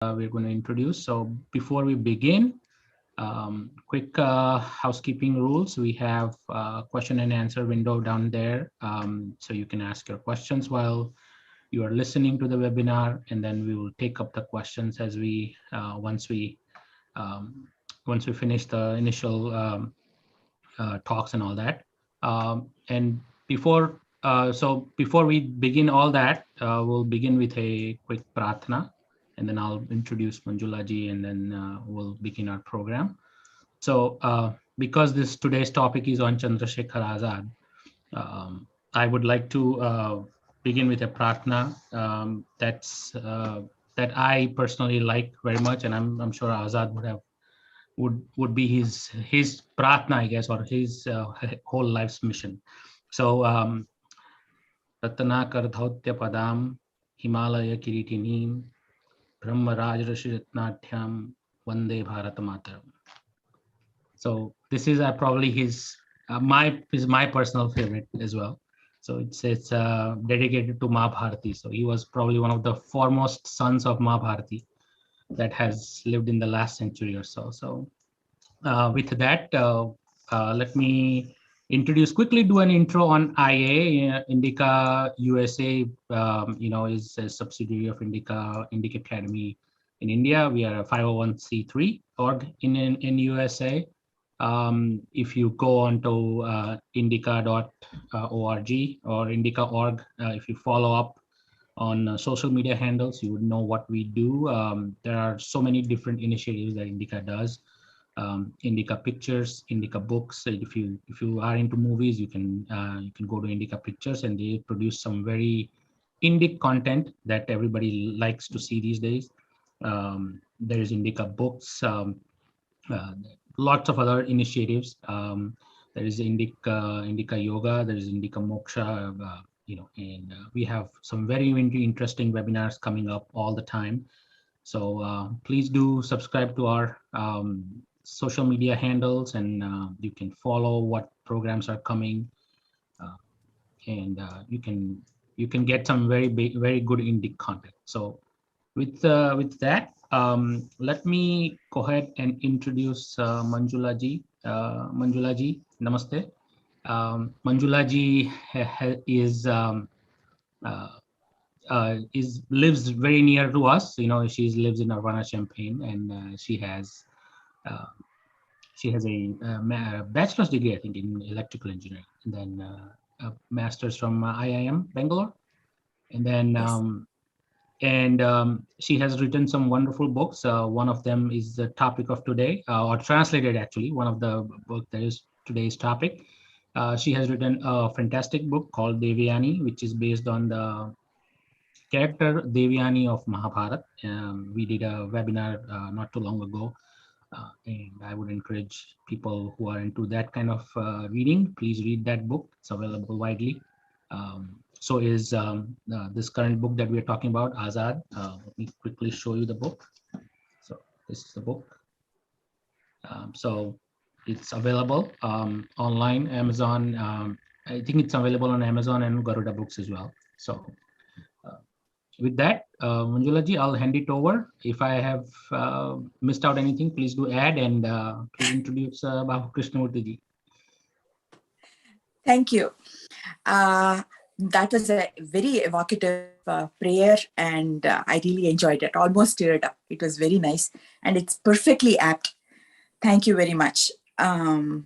we're going to introduce. So before we begin, quick housekeeping rules. We have a question and answer window down there. So you can ask your questions while you are listening to the webinar, and then we will take up the questions as we once we finish the initial talks and all that. And before we begin all that, we'll begin with a quick pratna, and then I'll introduce Manjula ji, and then we'll begin our program. So because today's topic is on Chandrasekhar Azad, I would like to begin with a pratna that I personally like very much, and I'm sure Azad would be his pratna, I guess, or his whole life's mission. So Ratnakar Dhautya Padam Himalaya Kiritinim Brahma Rajrashitnatyam Vande Bharat Mataram. So this is probably his my personal favorite as well. So it's dedicated to Mahabharati. So he was probably one of the foremost sons of Mahabharati that has lived in the last century or so. So with that, let me quickly do an intro on IA. Indica USA, is a subsidiary of Indica Academy in India. We are a 501c3 org in USA. If you go on to indica.org or indica.org, if you follow up on social media handles, you would know what we do. There are so many different initiatives that Indica does. Indica Pictures, Indica Books. So if you are into movies, you can go to Indica Pictures, and they produce some very indie content that everybody likes to see these days. There is Indica Books, lots of other initiatives. There is Indica Yoga, there is Indica Moksha, and we have some very interesting webinars coming up all the time. So please do subscribe to our social media handles, and you can follow what programs are coming, and you can get some very good indie content. So with that, let me go ahead and introduce Manjula ji. Manjula ji, namaste. Manjula ji lives very near to us. She lives in Urbana, Champaign, and she has a bachelor's degree, I think, in electrical engineering, and then a master's from IIM Bangalore, and then yes. She has written some wonderful books. One of them is the topic of today, or translated actually. One of the book that is today's topic. She has written a fantastic book called Devyani, which is based on the character Devyani of Mahabharata. We did a webinar not too long ago, and I would encourage people who are into that kind of reading, please read that book. It's available widely. So is this current book that we're talking about, Azad. Let me quickly show you the book. So this is the book. So it's available online, Amazon. I think it's available on Amazon and Garuda Books as well. So with that, Manjula ji, I'll hand it over. If I have missed out anything, please do add, and please introduce Baba Krishnamurti ji. Thank you. That was a very evocative prayer, and I really enjoyed it. Almost teared up. It was very nice, and it's perfectly apt. Thank you very much. And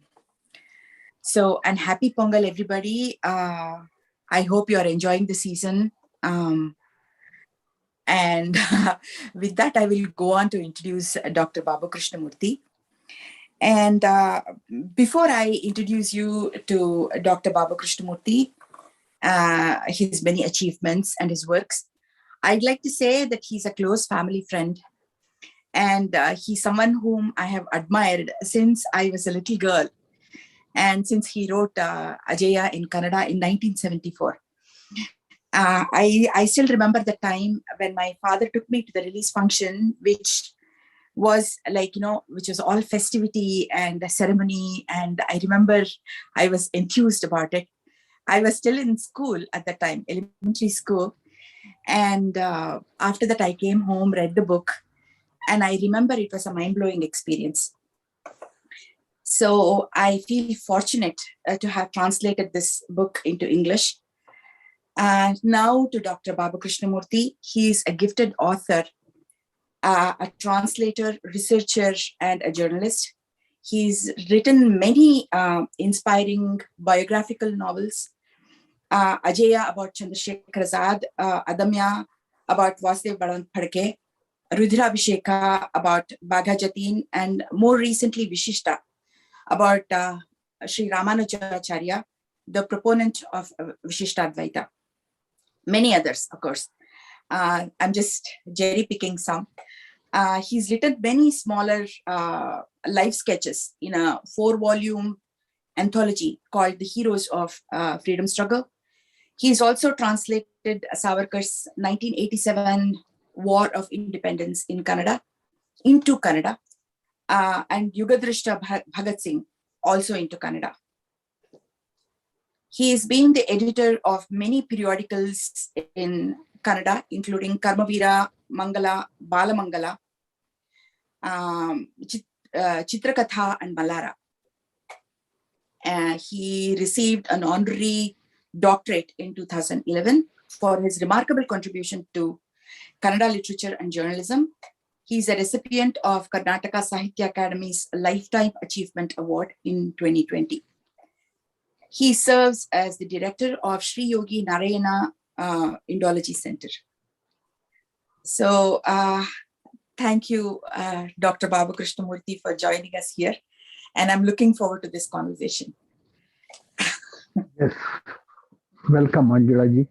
happy Pongal, everybody. I hope you are enjoying the season. And with that, I will go on to introduce Dr. Baba Krishnamurti. And before I introduce you to Dr. Baba Krishnamurti, his many achievements and his works, I'd like to say that he's a close family friend. And he's someone whom I have admired since I was a little girl. And since he wrote Ajeya in Kannada in 1974. I still remember the time when my father took me to the release function, which was which was all festivity and ceremony. And I remember I was enthused about it. I was still in school at that time, elementary school. And after that, I came home, read the book. And I remember it was a mind-blowing experience. So I feel fortunate to have translated this book into English. And now to Dr. Baba Krishnamurti. He is a gifted author, a translator, researcher, and a journalist. He's written many inspiring biographical novels. Ajeya about Chandrasekhar Azad, Adamya about Vasudev Balan Phadke, Rudrabhisheka about Bagha Jatin, and more recently Vishishta about Sri Ramanujacharya, the proponent of Vishishtadvaita. Many others, of course. I'm just cherry picking some. He's written many smaller life sketches in a 4-volume anthology called The Heroes of Freedom Struggle. He's also translated Savarkar's 1987 War of Independence in Kannada into Kannada, and Yugadrishta Bhagat Singh also into Kannada. He has been the editor of many periodicals in Kannada, including Karmavira, Mangala, Balamangala, Chitrakatha, and Mallara. He received an honorary doctorate in 2011 for his remarkable contribution to Kannada literature and journalism. He's a recipient of Karnataka Sahitya Academy's Lifetime Achievement Award in 2020. He serves as the director of Sri Yogi Narayana Indology Center. So thank you, Dr. Baba Krishnamurti, for joining us here. And I'm looking forward to this conversation. Yes. Welcome, Anjula ji.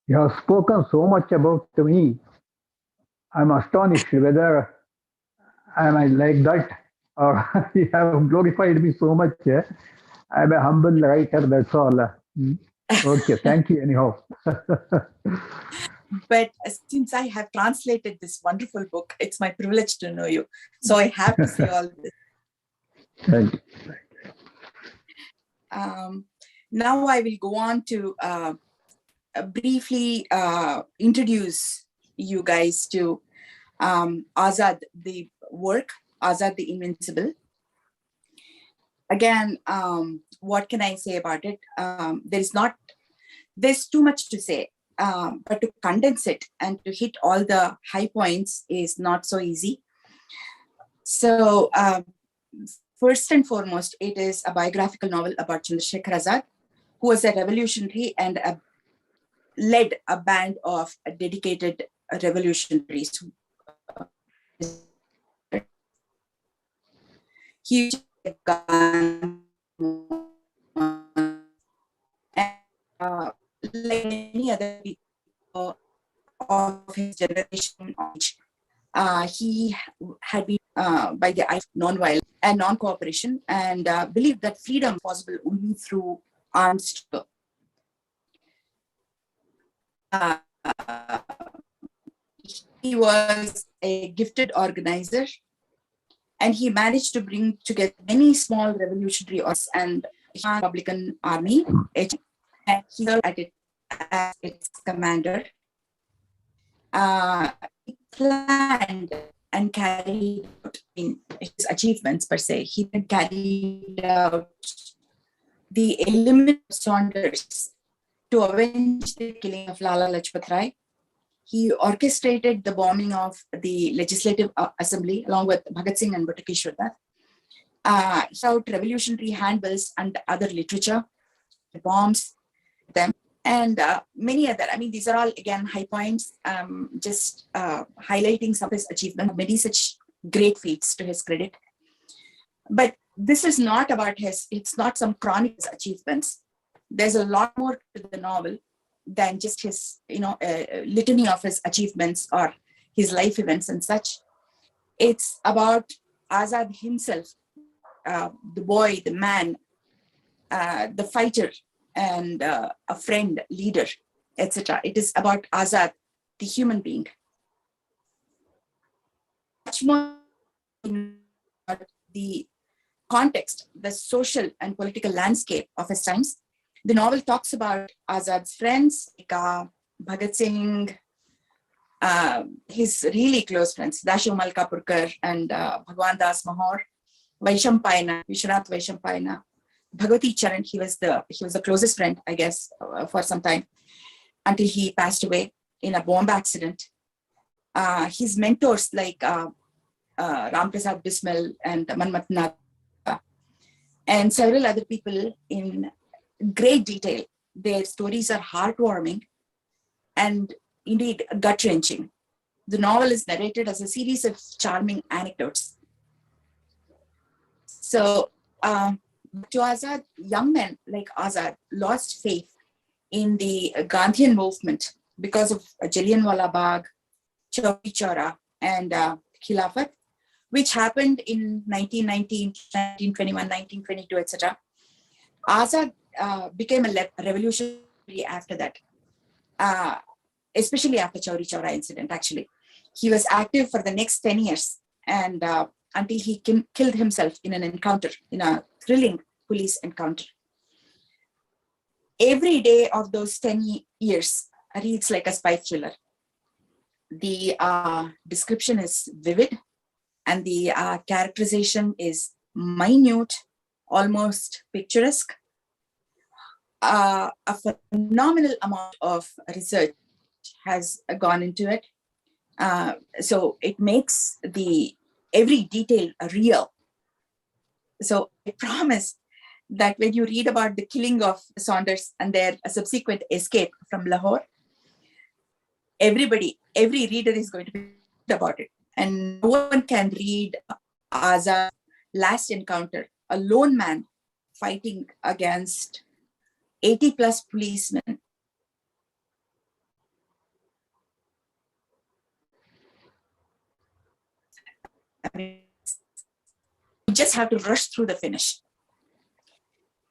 You have spoken so much about me. I'm astonished whether I am like that or you have glorified me so much. I'm a humble writer, that's all. Okay, thank you anyhow. But since I have translated this wonderful book, it's my privilege to know you. So I have to say all this. Thank you. Now I will go on to briefly introduce you guys to Azad, the work, Azad the Invincible. Again, what can I say about it? There's too much to say, but to condense it and to hit all the high points is not so easy. So first and foremost, it is a biographical novel about Chandrasekhar Azad, who was a revolutionary and led a band of dedicated revolutionaries. He used a gun, and like many other people of his generation, he had been by the non-violence and non-cooperation, and believed that freedom is possible only through armed struggle. He was a gifted organizer, and he managed to bring together many small revolutionary organizations and Republican Army, and he served at it as its commander. He planned and carried out in his achievements per se. He carried out the elimination of Saunders to avenge the killing of Lala Lajpat Rai. He orchestrated the bombing of the Legislative Assembly along with Bhagat Singh and Bhutakeshwar Dutt. He wrote revolutionary handbills and other literature, bombs them, and many other. I mean, these are all again high points. Just highlighting some of his achievements, many such great feats to his credit. But this is not about it's not some chronic achievements. There's a lot more to the novel than just his, litany of his achievements or his life events and such. It's about Azad himself, the boy, the man, the fighter, and a friend, leader, etc. It is about Azad, the human being. Much more the context, the social and political landscape of his times. The novel talks about Azad's friends, like Bhagat Singh, his really close friends, Dashu Malkapurkar and Bhagwan Das Mahor, Vaishampayana, Vishwanath Vaishampayana, Bhagavati Charan. He was the closest friend, I guess, for some time until he passed away in a bomb accident. His mentors like Ram Prasad Bismil and Manmat Nath and several other people in great detail. Their stories are heartwarming and indeed gut-wrenching. The novel is narrated as a series of charming anecdotes. So, to Azad, young men like Azad lost faith in the Gandhian movement because of Jallianwala Bagh, Chauri Chaura, and Khilafat, which happened in 1919, 1921, 1922, etc. Azad became a revolutionary after that, especially after Chauri Chaura incident, actually. He was active for the next 10 years and until he killed himself in an encounter, in a thrilling police encounter. Every day of those 10 years reads like a spy thriller. The description is vivid and the characterization is minute, almost picturesque. A phenomenal amount of research has gone into it. So it makes every detail real. So I promise that when you read about the killing of Saunders and their subsequent escape from Lahore, every reader is going to be about it. And no one can read Azad's last encounter, a lone man fighting against 80 plus policemen. I mean, you just have to rush through the finish.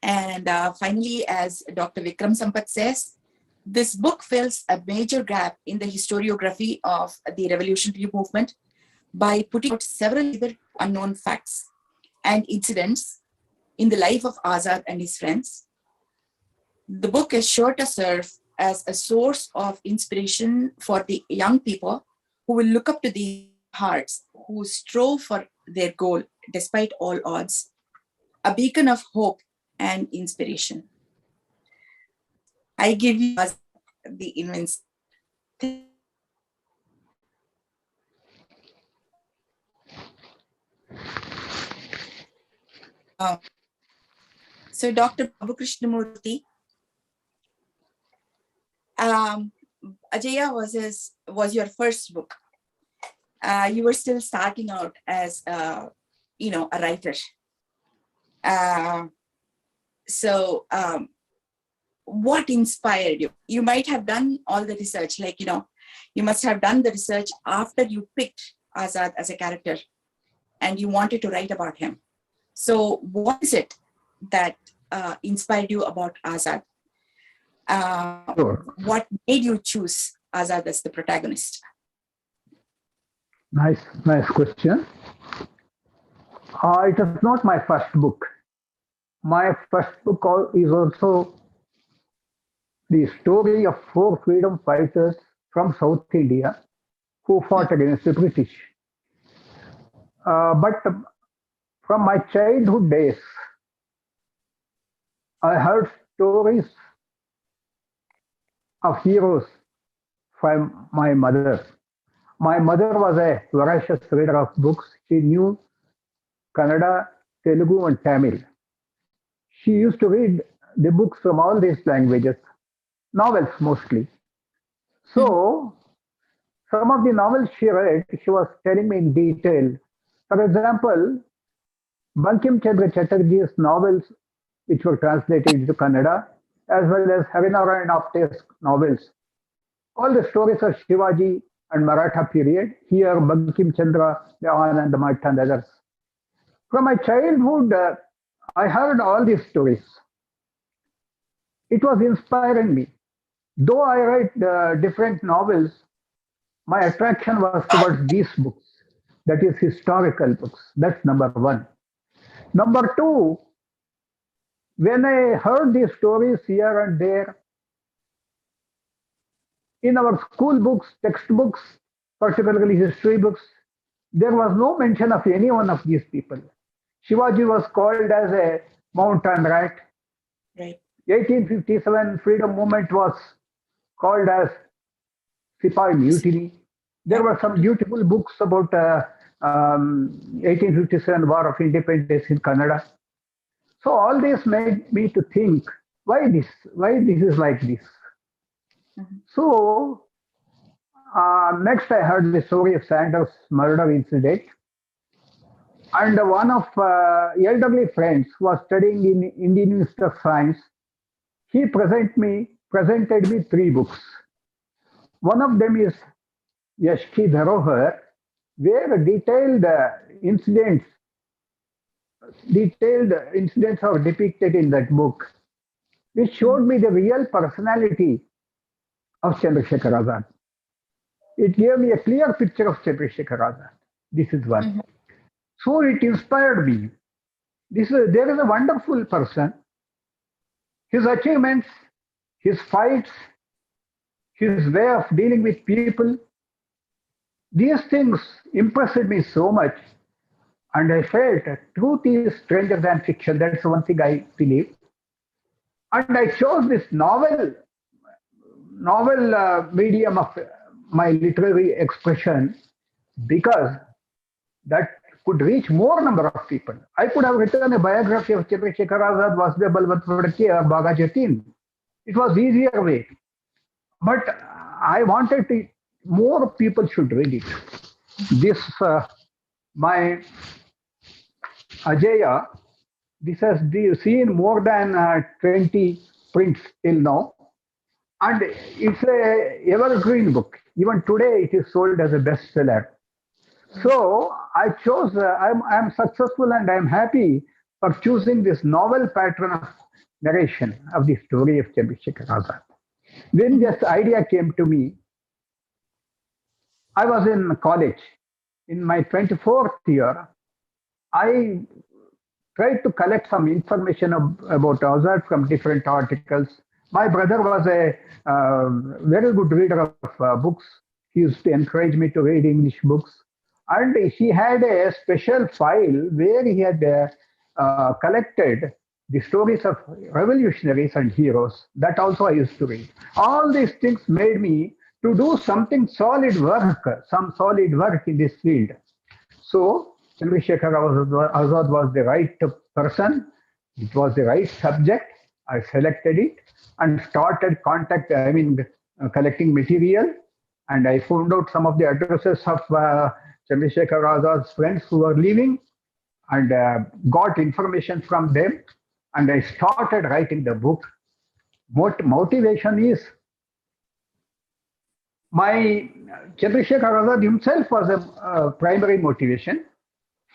And finally, as Dr. Vikram Sampath says, this book fills a major gap in the historiography of the revolutionary movement by putting out several other unknown facts and incidents in the life of Azad and his friends. The book is sure to serve as a source of inspiration for the young people who will look up to these hearts who strove for their goal despite all odds, a beacon of hope and inspiration. I give you the immense. So Dr. Baba Krishnamurti, Ajeya was your first book. You were still starting out as a writer. So what inspired you? You might have done all the research, you must have done the research after you picked Azad as a character and you wanted to write about him. So what is it that inspired you about Azad? Sure. What made you choose Azad as the protagonist? Nice question. It is not my first book. My first book is also the story of 4 freedom fighters from South India who fought against the British. But from my childhood days, I heard stories of heroes from my mother. My mother was a voracious reader of books. She knew Kannada, Telugu, and Tamil. She used to read the books from all these languages, novels mostly. So, some of the novels she read, she was telling me in detail. For example, Bankim Chandra Chatterjee's novels, which were translated into Kannada, as well as Harinarayan Apte's novels. All the stories of Shivaji and Maratha period, here Bankim Chandra, the Anand, the Math and others. From my childhood, I heard all these stories. It was inspiring me. Though I write different novels, my attraction was towards these books, that is historical books. That's number one. Number two, when I heard these stories here and there, in our school books, textbooks, particularly history books, there was no mention of any one of these people. Shivaji was called as a mountain rat. Right. 1857 freedom movement was called as Sipai mutiny. There were some beautiful books about 1857 War of Independence in Canada. So all this made me to think, why this is like this. So next I heard the story of Sanders' murder incident. And one of elderly friends who was studying in Indian Institute of Science, he presented me three books. One of them is Yashki Dharohar, where detailed incidents are depicted in that book, which showed me the real personality of Chandrasekhar Azad. It gave me a clear picture of Chandrasekhar Azad. This is one. So it inspired me. There is a wonderful person. His achievements, his fights, his way of dealing with people, these things impressed me so much. And I felt truth is stranger than fiction. That's one thing I believe. And I chose this novel medium of my literary expression because that could reach more number of people. I could have written a biography of Chandrasekhar Azad, Vasudeva Balwant or Bhaga Jatin. It was easier way. But I wanted to, more people should read it. This, my Ajeya, this has seen more than 20 prints till now. And it's a evergreen book. Even today, it is sold as a bestseller. So I chose, I'm successful and I'm happy for choosing this novel pattern of narration of the story of Chandrasekhar Azad. When this idea came to me, I was in college. In my 24th year, I tried to collect some information about Azad from different articles. My brother was a very good reader of books. He used to encourage me to read English books. And he had a special file where he had collected the stories of revolutionaries and heroes. That also I used to read. All these things made me to do something solid work, some solid work in this field. So Chandrasekhar Azad was the right person. It was the right subject. I selected it and started collecting material. And I found out some of the addresses of Chandrasekhar Azad's friends who were living and got information from them. And I started writing the book. What motivation is, my Chandrasekhar Azad himself was a primary motivation.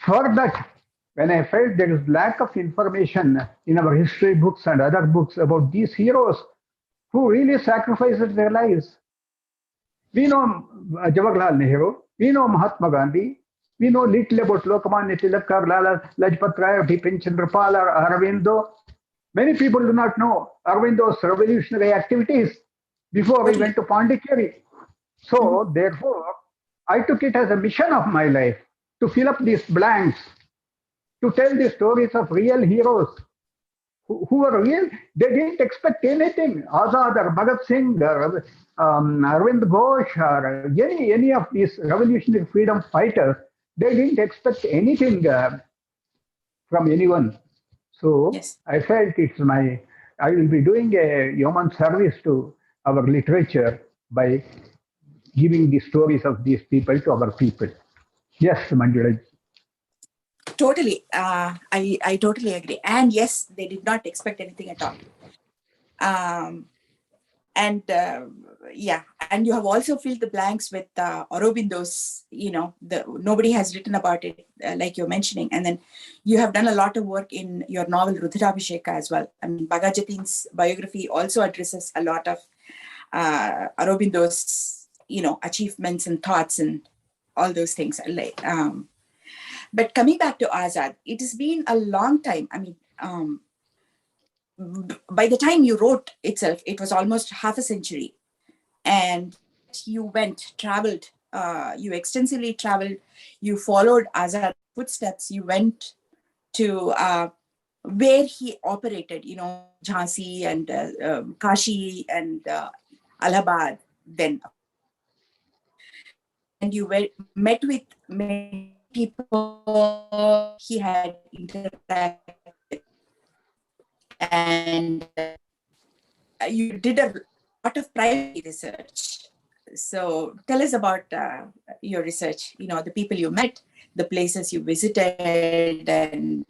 For that, when I felt there is lack of information in our history books and other books about these heroes who really sacrificed their lives. We know Jawaharlal Nehru, we know Mahatma Gandhi, we know little about Lokmanya Tilak, Lala Lajpat Rai, Bipin Chandra Pal, or Aurobindo. Many people do not know Aurobindo's revolutionary activities before he went to Pondicherry. So, therefore, I took it as a mission of my life to fill up these blanks, to tell the stories of real heroes who were real. They didn't expect anything. Azad or Bhagat Singh or Arvind Ghosh or any of these revolutionary freedom fighters, they didn't expect anything from anyone. So yes. I felt I will be doing a human service to our literature by giving the stories of these people to our people. Yes, Manjula. Totally. I totally agree. And yes, they did not expect anything at all. And you have also filled the blanks with Aurobindo's, nobody has written about it, like you're mentioning. And then you have done a lot of work in your novel Rudrabhisheka as well. I mean, Bhaga Jatin's biography also addresses a lot of Aurobindo's, achievements and thoughts and all those things. But coming back to Azad, it has been a long time. I mean, by the time you wrote itself, it was almost half a century. And you traveled you extensively traveled. You followed Azad's footsteps. You went to where he operated, Jhansi and Kashi and Allahabad then. And you met with many people he had interacted with. And you did a lot of primary research. So tell us about your research, the people you met, the places you visited, and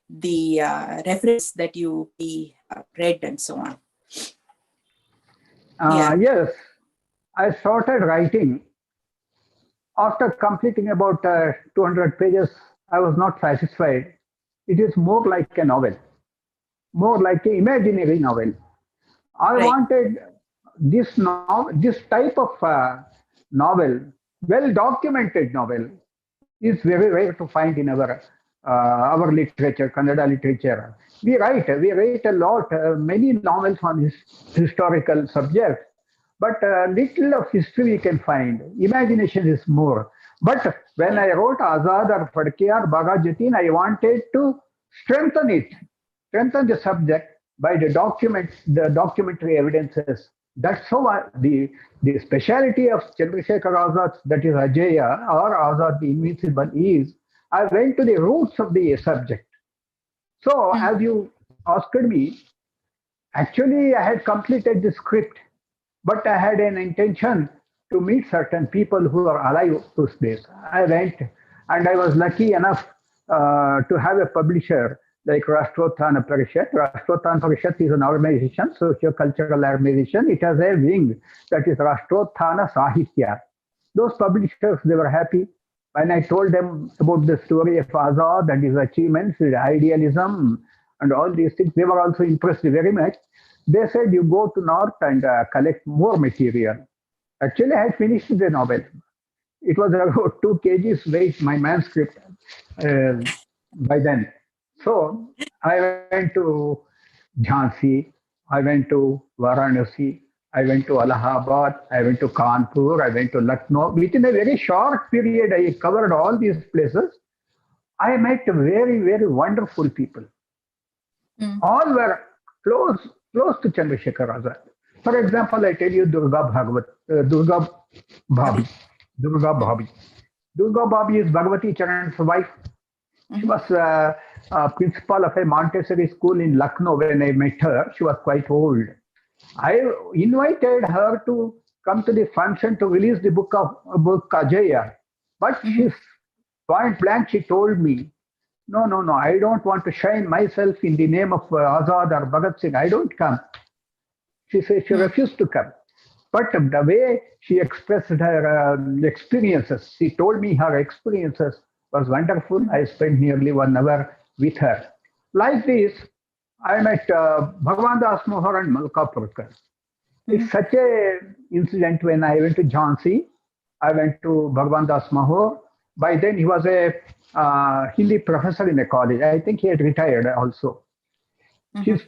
the reference that you read and so on. Yes, I started writing. After completing about 200 pages, I was not satisfied. It is more like a novel, more like an imaginary novel. I Right. wanted this type of novel, well documented novel, is very rare to find in our literature, Kannada literature. We write a lot, many novels on historical subjects, but little of history we can find. Imagination is more. But when I wrote Azad or Padke or Bagajatin, I wanted to strengthen it, strengthen the subject by the documentary evidences. That's how the speciality of Chandrasekhar Azad, that is Ajeya or Azad the Invincible, is I went to the roots of the subject. So, as you asked me, actually, I had completed the script, but I had an intention to meet certain people who are alive those days. I went, and I was lucky enough to have a publisher like Rashtrothana Parishat. Rashtrothana Parishat is an organization, socio-cultural organization. It has a wing that is Rashtrothana Sahitya. Those publishers, they were happy. When I told them about the story of Azad and his achievements, his idealism, and all these things, they were also impressed very much. They said, you go to North and collect more material. Actually, I had finished the novel. It was about 2 kgs weight, my manuscript, uh, by then. So I went to Jhansi, I went to Varanasi, I went to Allahabad, I went to Kanpur, I went to Lucknow. Within a very short period, I covered all these places. I met very, very wonderful people. All were close to Chandrasekhar Azad. For example, I tell you Durga Bhabi. Durga Bhabi. Durga Bhabi is Bhagavati Charan's wife. She was principal of a Montessori school in Lucknow when I met her. She was quite old. I invited her to come to the function to release the book Ajaya. But she's point blank, she told me, no, I don't want to shine myself in the name of Azad or Bhagat Singh. I don't come. She said she refused to come. But the way she expressed her experiences, she told me her experiences was wonderful. I spent nearly 1 hour with her. Like this, I met Bhagwan Das Mohar and Malka Purkar. It's such a incident when I went to Jhansi. I went to Bhagwan Das Mahor. By then, he was a Hindi professor in a college. I think he had retired also. His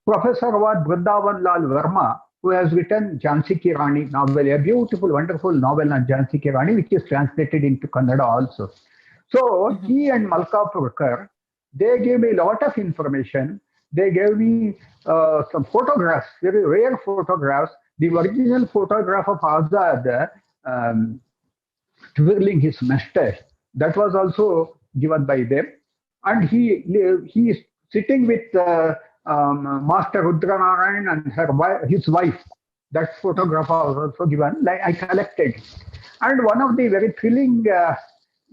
professor was Vrindavan Lal Verma, who has written Jhansi Ki Rani novel, a beautiful, wonderful novel on Jhansi Ki Rani, which is translated into Kannada also. So he and Malka Purkar, they gave me a lot of information. They gave me some photographs, very rare photographs. The original photograph of Azad twirling his mustache, that was also given by them. And he is sitting with Master Rudranarayan and his wife. That photograph was also given. Like I collected. And one of the very thrilling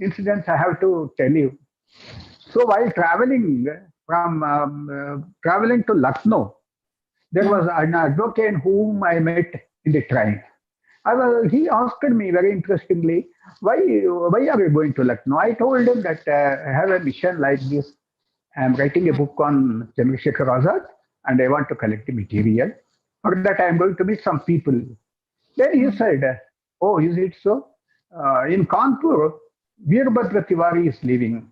incidents I have to tell you. So while traveling traveling to Lucknow, there was an advocate whom I met in the train. He asked me very interestingly, why are you going to Lucknow? I told him that I have a mission like this. I am writing a book on Chandrasekhar Azad and I want to collect the material. For that, I am going to meet some people. Then he said, oh, is it so? In Kanpur, Veerbhadra Tiwari is living.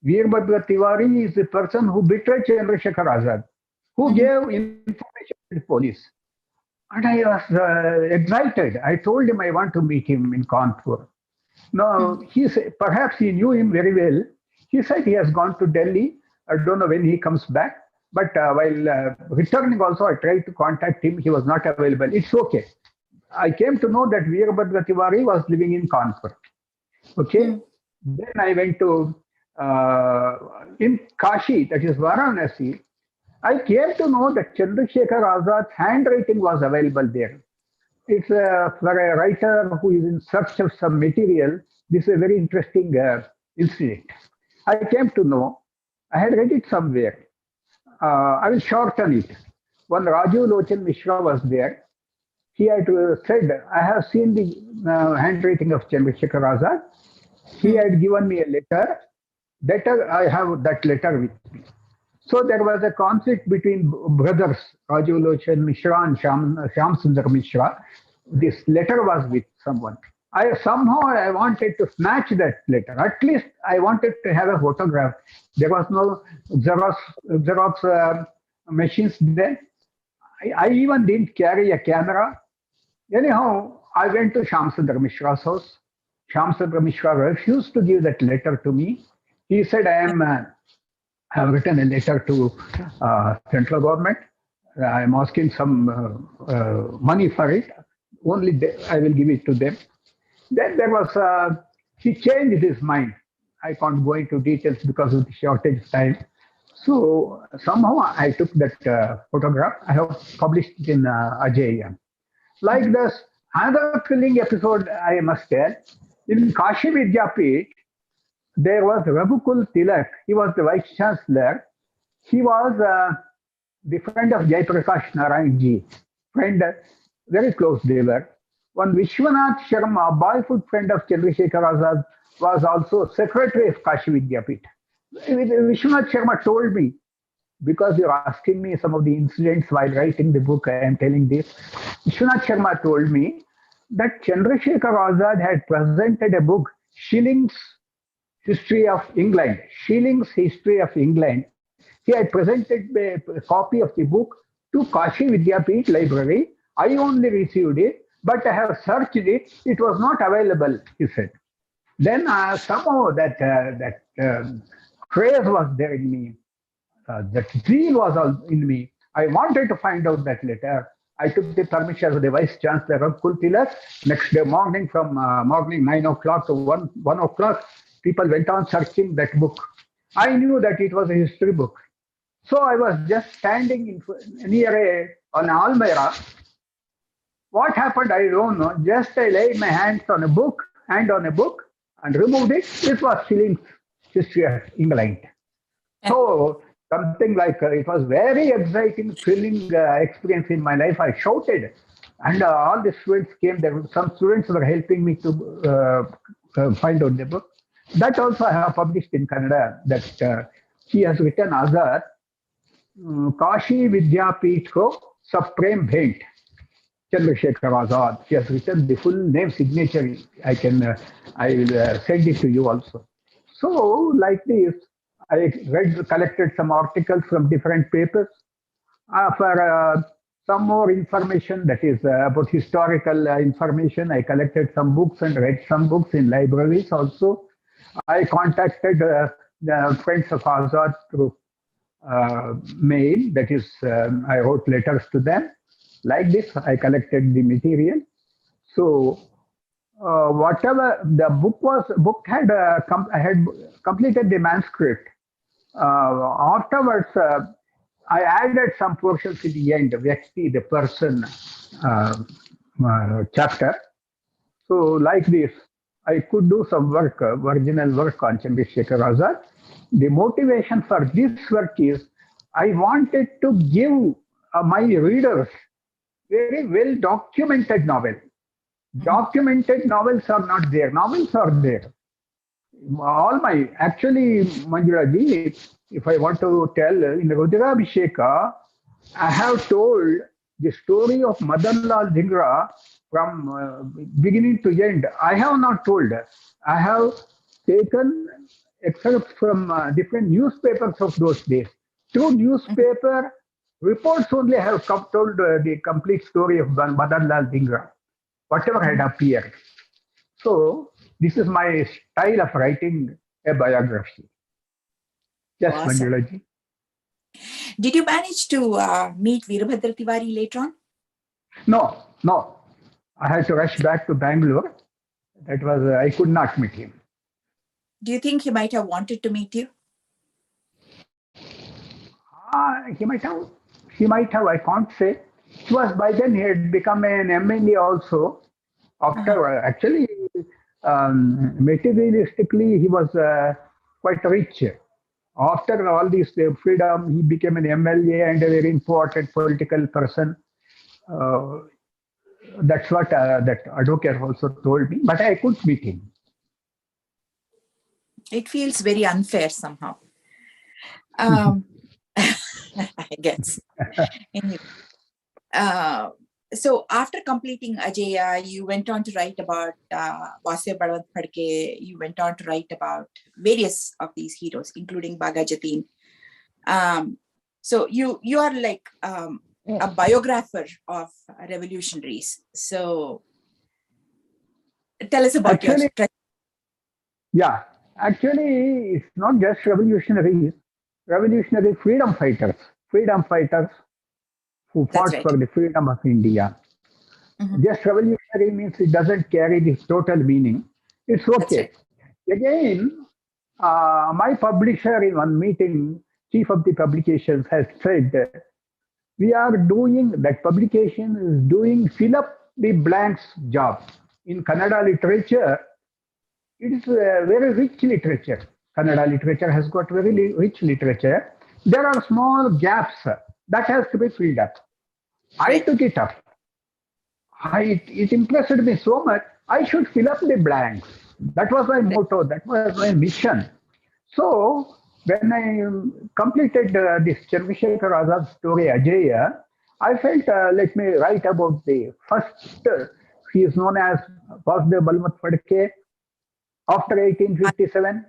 Veerbhadra Tiwari is the person who betrayed Chandrasekhar Azad, who gave information to the police. And I was excited. I told him I want to meet him in Kanpur. No, he said, perhaps he knew him very well. He said he has gone to Delhi. I don't know when he comes back. But while returning also, I tried to contact him. He was not available. It's okay. I came to know that Veerbhadra Tiwari was living in Kanpur. Okay. Then I went to, in Kashi, that is Varanasi. I came to know that Chandrasekhar Azad's handwriting was available there. It's for a writer who is in search of some material. This is a very interesting incident. I came to know, I had read it somewhere. I will shorten it. One Rajiv Lochan Mishra was there. He had said, I have seen the handwriting of Chandrasekhar Azad. He had given me a letter. I have that letter with me. So there was a conflict between brothers, Rajiv Lochan Mishra and Shyam Sundar Mishra. This letter was with someone. I wanted to snatch that letter. At least I wanted to have a photograph. There was no Xerox machines then. I even didn't carry a camera. Anyhow, I went to Shyam Sundar Mishra's house. Shyam Sundar Mishra refused to give that letter to me. He said, I have written a letter to central government. I am asking some money for it. Only I will give it to them. Then there was, he changed his mind. I can't go into details because of the shortage of time. So somehow I took that photograph. I have published it in Ajeya. Like this, another thrilling episode I must tell. In Kashi Vidyapit, there was Raghukul Tilak. He was the vice chancellor. He was the friend of Jaiprakash Narayan ji. Friend, very close they were. One Vishwanath Sharma, a boyhood friend of Chandrasekhar Azad, was also secretary of Kashi Vidyapit. Vishwanath Sharma told me, because you're asking me some of the incidents while writing the book, I am telling this. Vishwanath Sharma told me that Chandrasekhar Azad had presented a book, Schilling's History of England. Schilling's History of England. He had presented a copy of the book to Kashi Vidyapit Library. I only received it, but I have searched it. It was not available, he said. Then somehow that craze was there in me. That zeal was all in me. I wanted to find out that letter. I took the permission of the Vice Chancellor of Kultilak. Next day morning, from morning 9 o'clock to 1 o'clock, people went on searching that book. I knew that it was a history book. So I was just standing near an Almira. What happened, I don't know. Just I laid my hand on a book and removed it. It was Schilling's History of England. So something like it was very exciting, thrilling experience in my life. I shouted, and all the students came there. Some students were helping me to find out the book. That also I have published in Kannada. That he has written Azad, Kashi Vidyapit ko Supreme Bhaint, Chandrasekhar Azad. He has written the full name, signature. I will send it to you also. So like this, I collected some articles from different papers for some more information, that is about historical information. I collected some books and read some books in libraries also. I contacted the friends of Azad through mail, that is, I wrote letters to them. Like this, I collected the material. So whatever the book had, I had completed the manuscript. Afterwards, I added some portions in the end, Vyakti, the person chapter. So like this, I could do some work, original work on Chandrasekhar Azad. The motivation for this work is I wanted to give my readers very well documented novel. Documented novels are not there. Novels are there. Actually, Manjulaji, if I want to tell, in Rudrabhisheka, I have told the story of Madan Lal Dhingra from beginning to end. I have not told. I have taken excerpts from different newspapers of those days. Through newspaper, Reports only have told the complete story of Madan Lal Dhingra, whatever had appeared. So this is my style of writing a biography. Yes, Awesome. Manjulaji. Did you manage to meet Veerbhadra Tiwari later on? No, no. I had to rush back to Bangalore. That was, I could not meet him. Do you think he might have wanted to meet you? He might have, I can't say. He was by then, he had become an MLA also. After, actually, materialistically, he was quite rich. After all this freedom, he became an MLA and a very important political person. Uh, that's what that advocate also told me, but I couldn't meet him. It feels very unfair somehow. I guess. Anyway, so after completing Ajeya, you went on to write about Vasya Balwant Phadke. You went on to write about various of these heroes, including Baga Jatin. So you are like a biographer of revolutionaries. So tell us about your. Yeah, actually, it's not just revolutionaries, revolutionary freedom fighters who fought for the freedom of India. Just revolutionary means it doesn't carry this total meaning. It's okay. Again, my publisher in one meeting, chief of the publications, has said, we are doing, that publication is doing fill up the blanks job. In Kannada literature, it is a very rich literature. Kannada literature has got very rich literature. There are small gaps that has to be filled up. I took it up. It impressed me so much, I should fill up the blanks. That was my motto, that was my mission. So, when I completed this Chandrasekhar Azad story, Ajeya, I felt, let me write about the first, he is known as Vasya Balwant Phadke. After 1857,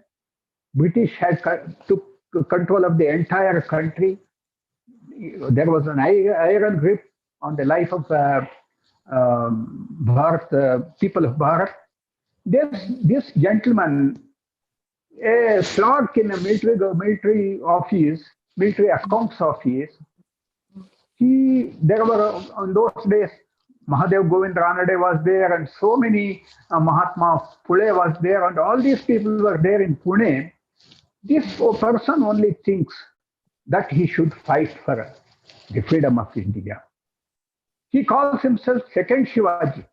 British had took control of the entire country. There was an iron grip on the life of Bharat, people of Bharat. This gentleman, a clerk in a military office, military accounts office, there were, on those days, Mahadev Govind Ranade was there, and so many Mahatma Phule was there, and all these people were there in Pune. This person only thinks that he should fight for the freedom of India. He calls himself Second Shivaji.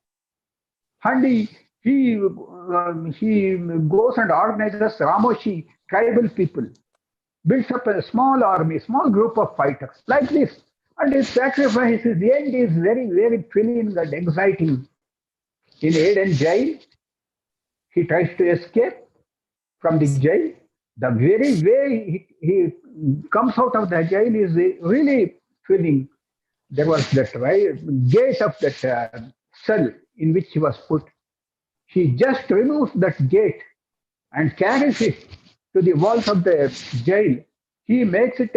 And he goes and organizes Ramoshi tribal people, builds up a small army, small group of fighters like this. And his sacrifice, his end is very, very thrilling and exciting. In Eden jail, he tries to escape from the jail. The very way he comes out of the jail is really thrilling. There was that gate of that cell in which he was put. He just removes that gate and carries it to the walls of the jail. He makes it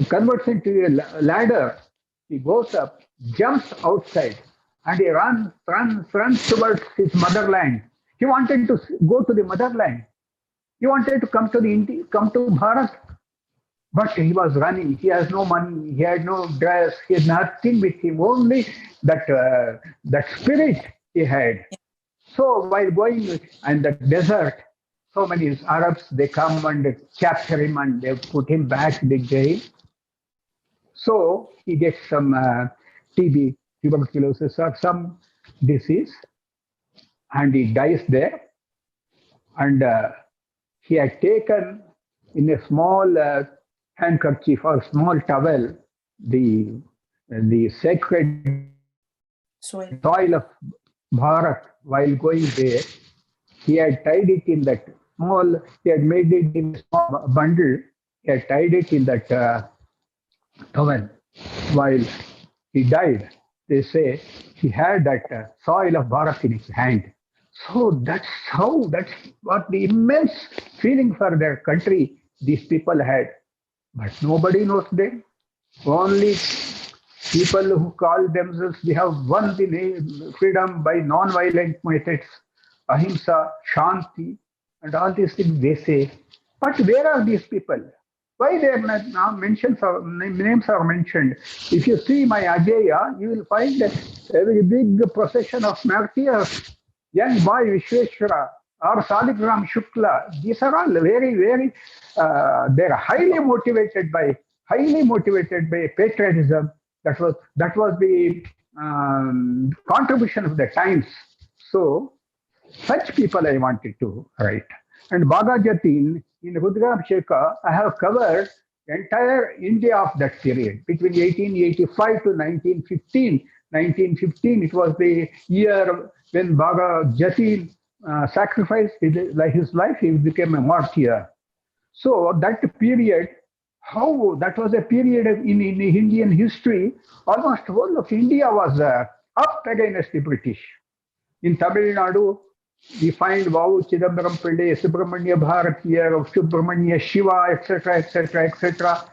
converts into a ladder. He goes up, jumps outside, and he runs towards his motherland. He wanted to go to the motherland. He wanted to come to Bharat, but he was running. He has no money. He had no dress. He had nothing with him. Only that spirit he had. So while going in the desert, so many Arabs, they come and capture him and they put him back in the jail. So he gets some TB, tuberculosis, or some disease, and he dies there. And he had taken in a small handkerchief or small towel the sacred soil of Bharat. While going there, he had tied it in that small, he had made it in a small bundle, he had tied it in that towel. While he died, they say he had that soil of Bharat in his hand. So that's what the immense feeling for their country these people had. But nobody knows them. Only people who call themselves, we have won the freedom by non-violent methods, ahimsa, shanti, and all these things they say. But where are these people? Why they are not now mentioned? Names are mentioned. If you see my Ajeya, you will find a very big procession of martyrs, young boy Vishweshwara or Saligram Shukla. These are all very, very. They are highly motivated by patriotism. That was the contribution of the times. So such people I wanted to write. And Bhaga Jatin in Rudramsheka, I have covered entire India of that period between 1885 to 1915. 1915, it was the year when Bhaga Jatin sacrificed his life, he became a martyr. So that period, how that was a period in Indian history, almost whole of India was up against the British. In Tamil Nadu, we find Vavu Chidambaram Pillai, Subramanya Bharatiya, Subramanya Shiva, etc., etc., etc.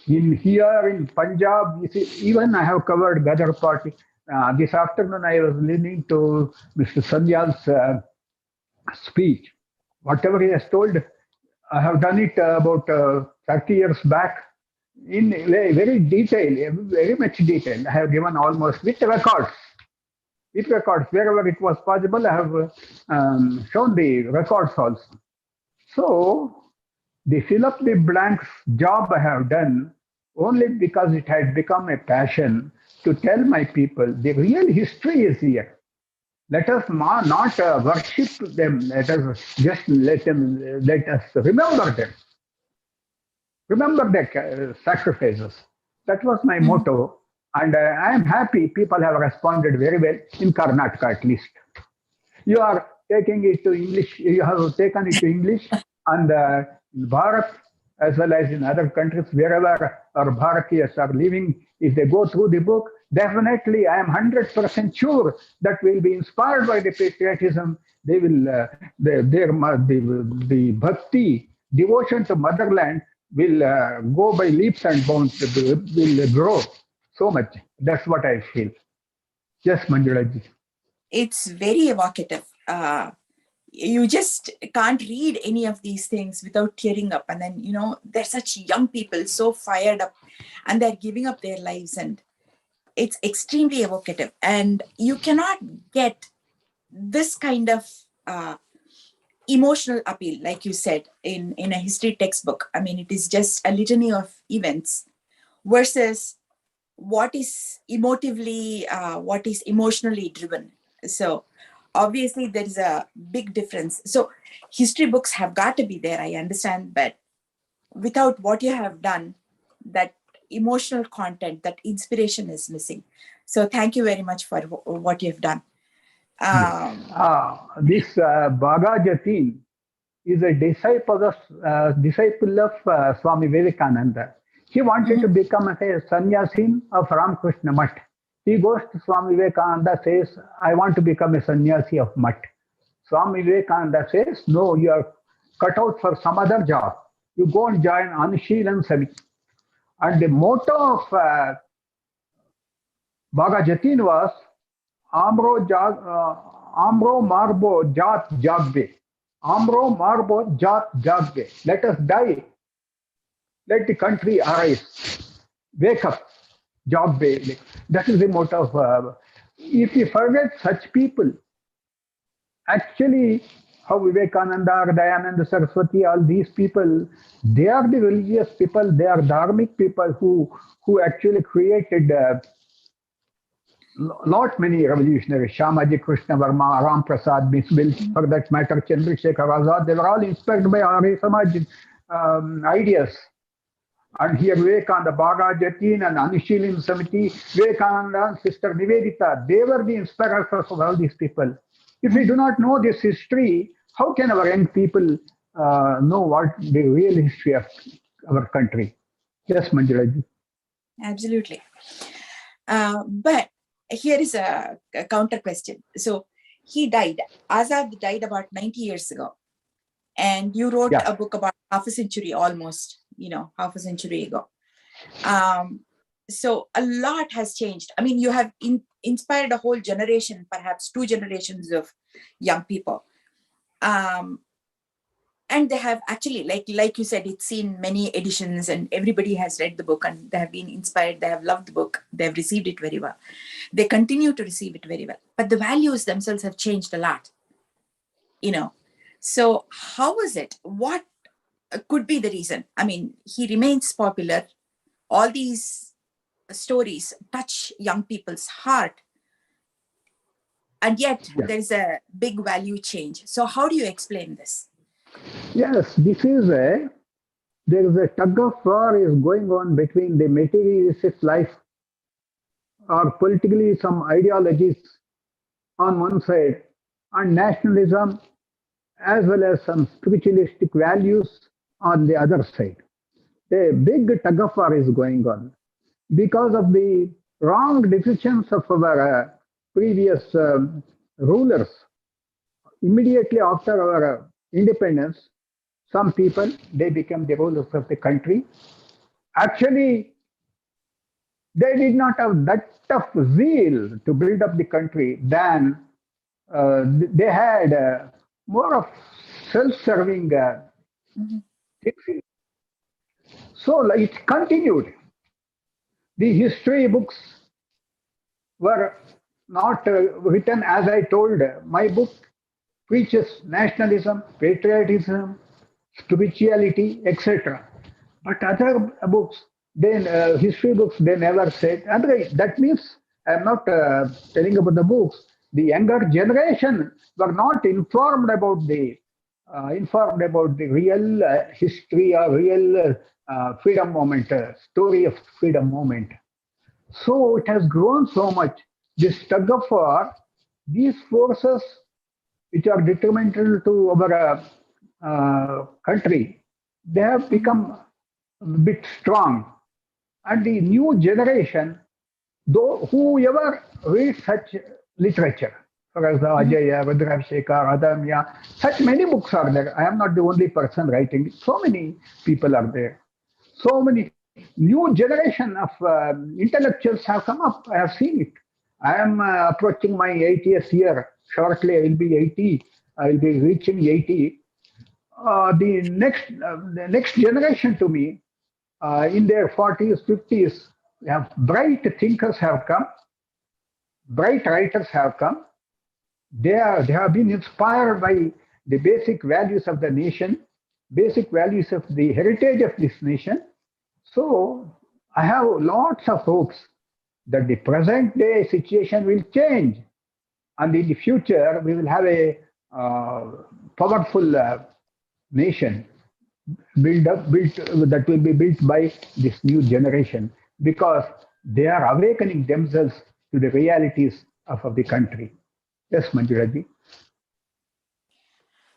In here in Punjab, you see, even I have covered Gadar party. This afternoon, I was listening to Mr. Sanyal's speech. Whatever he has told, I have done it about 30 years back in very detail, very much detail. I have given almost with records. With records, wherever it was possible, I have shown the records also. So, the fill up the blanks job I have done only because it had become a passion to tell my people the real history is here. Let us not worship them. Let us just let us remember them. Remember their sacrifices. That was my motto. And I am happy people have responded very well in Karnataka at least. You are taking it to English, you have taken it to English, and in Bharat, as well as in other countries, wherever our Bharatiyas are living, if they go through the book, definitely I am 100% sure that will be inspired by the patriotism. They will, the bhakti, devotion to motherland will go by leaps and bounds, will grow so much. That's what I feel. Yes, Manjulaji. It's very evocative. You just can't read any of these things without tearing up. And then, they're such young people, so fired up, and they're giving up their lives. And it's extremely evocative. And you cannot get this kind of emotional appeal, like you said, in a history textbook. I mean, it is just a litany of events versus what is emotively, what is emotionally driven. So obviously there is a big difference. So history books have got to be there, I understand, but without what you have done, that emotional content, that inspiration is missing. So thank you very much for what you've done. This Bhaga Jatin is a disciple of Swami Vivekananda. He wanted to become a sannyasin of Ramakrishna Mutt. He goes to Swami Vivekananda, says, I want to become a sannyasi of Mutt. Swami Vivekananda says, no, you are cut out for some other job. You go and join Anushīlan Samiti. And the motto of Bhaga Jatin was, Amro Marbo Jat Jagbe. Amro Marbo Jat Jagbe. Let us die. Let the country arise. Wake up. Jagbe. That is the motto of. If you forget such people, actually, how Vivekananda, Dayananda Saraswati, all these people, they are the religious people, they are dharmic people who actually created not many revolutionaries. Shamaji Krishna Verma, Ram Prasad Bismil, for that matter, Chandrasekhar Azad, they were all inspired by Arya Samaj ideas. And here Vivekananda, Bhaga Jatin and Anushīlan Samiti, Vivekananda and Sister Nivedita, they were the inspirers of all these people. If we do not know this history, how can our young people know what the real history of our country? Yes, Manjulaji. Absolutely. But here is a counter question. So he died. Azad died about 90 years ago. And you wrote a book about half a century almost, half a century ago. So a lot has changed. I mean, you have inspired a whole generation, perhaps 2 generations of young people. And they have actually, like you said, it's seen many editions and everybody has read the book and they have been inspired. They have loved the book. They have received it very well. They continue to receive it very well. But the values themselves have changed a lot, you know. So how was it? What could be the reason? I mean, he remains popular. All these stories touch young people's heart. And yet there's a big value change. So how do you explain this? Yes, there is a tug of war is going on between the materialistic life or politically some ideologies on one side and nationalism as well as some spiritualistic values on the other side. A big tug of war is going on because of the wrong decisions of our previous rulers. Immediately after our independence, some people, they became the rulers of the country. Actually, they did not have that tough zeal to build up the country than they had more of self-serving things. So it continued. The history books were not written as I told. My book preaches nationalism, patriotism, spirituality, etc. But other books, then history books, they never said. And that means I'm not telling about the books. The younger generation were not informed about the real history or real freedom movement, story of freedom movement. So it has grown so much. This tug of war, these forces which are detrimental to our country, they have become a bit strong. And the new generation, though whoever reads such literature, for example, Ajeya, Adamya, such many books are there. I am not the only person writing it. So many people are there. So many new generation of intellectuals have come up. I have seen it. I am approaching my 80th year. Shortly, I will be 80. I will be reaching 80. The next generation to me, in their 40s, 50s, have bright thinkers have come, bright writers have come. They have been inspired by the basic values of the nation, basic values of the heritage of this nation. So I have lots of hopes that the present day situation will change, and in the future we will have a powerful nation built that will be built by this new generation because they are awakening themselves to the realities of the country. Yes, Manjuraji.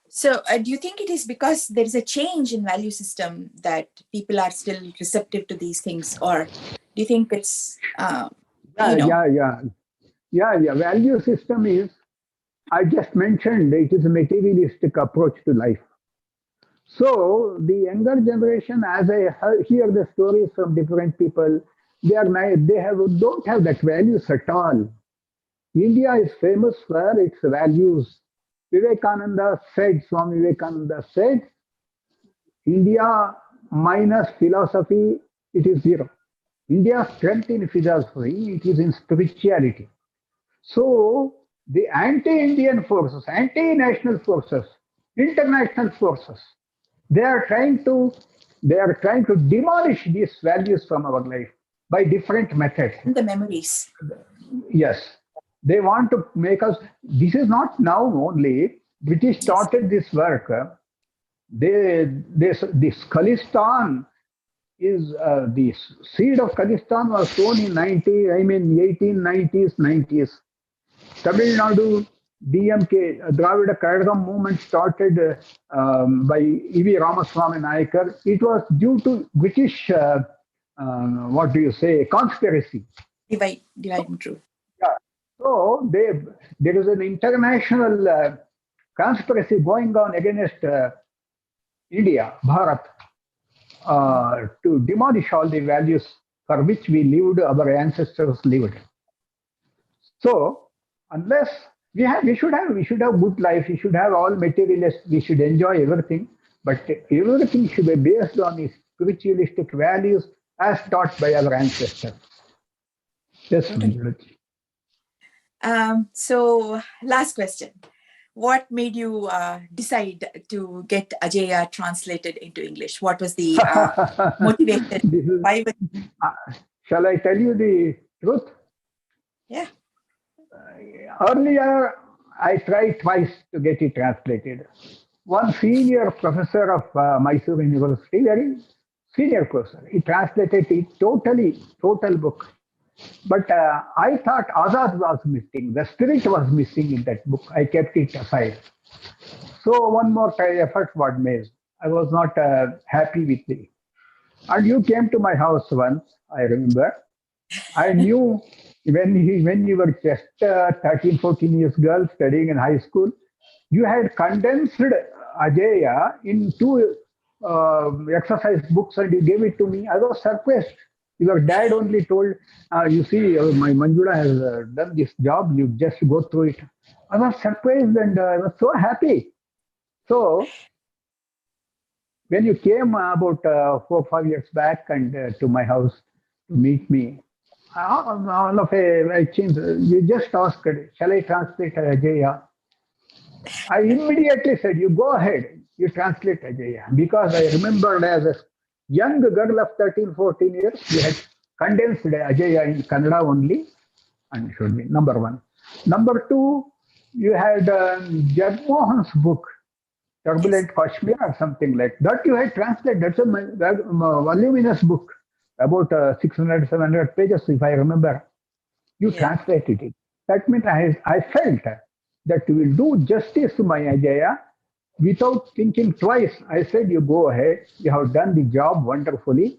So do you think it is because there is a change in value system that people are still receptive to these things, or do you think it's Value system is, I just mentioned, it is a materialistic approach to life. So the younger generation, as I hear the stories from different people, don't have that values at all. India is famous for its values. Swami Vivekananda said, India minus philosophy, it is zero. India's strength in philosophy, it is in spirituality. So the anti-Indian forces, anti-national forces, international forces, they are trying to demolish these values from our life by different methods. the memories? Yes, they want to make us. This is not now only. British started this work. This Khalistan is the seed of Khalistan was sown in 1890s, 90s. Tamil Nadu DMK, Dravida Kazhagam movement started by E.V. Ramaswamy Nayakar. It was due to British, conspiracy. Divide and rule. Yeah. So there is an international conspiracy going on against India, Bharat, to demolish all the values for which we lived, our ancestors lived. So unless we should have good life, we should have all materialists, we should enjoy everything, but everything should be based on the spiritualistic values as taught by our ancestors. Yes, Totally. Manjunath. So last question. What made you decide to get Ajeya translated into English? What was the motivation? This is, Why was shall I tell you the truth? yeah. Earlier, I tried twice to get it translated. One senior professor of Mysore University, very senior professor, he translated it total book. But I thought Azad was missing. The spirit was missing in that book. I kept it aside. So one more effort was made. I was not happy with it. And you came to my house once, I remember. I knew when you were just 13, 14 years girl studying in high school, you had condensed Ajeya in two exercise books and you gave it to me. I was surprised. Your dad only told, you see, my Manjula has done this job, you just go through it. I was surprised and I was so happy. So when you came about 4 or 5 years back and to my house to meet me, all of I changed. You just asked, shall I translate Ajaya? I immediately said, you go ahead, you translate Ajaya. Because I remembered as a young girl of 13, 14 years, we had condensed Ajaya in Kannada only, and it should be number one. Number two, you had Jagmohan's book, Turbulent Kashmir or something like that. You had translated. That's a voluminous book, about 600, 700 pages, if I remember. You translated it. That means I felt that you will do justice to my Ajaya without thinking twice. I said, you go ahead. You have done the job wonderfully.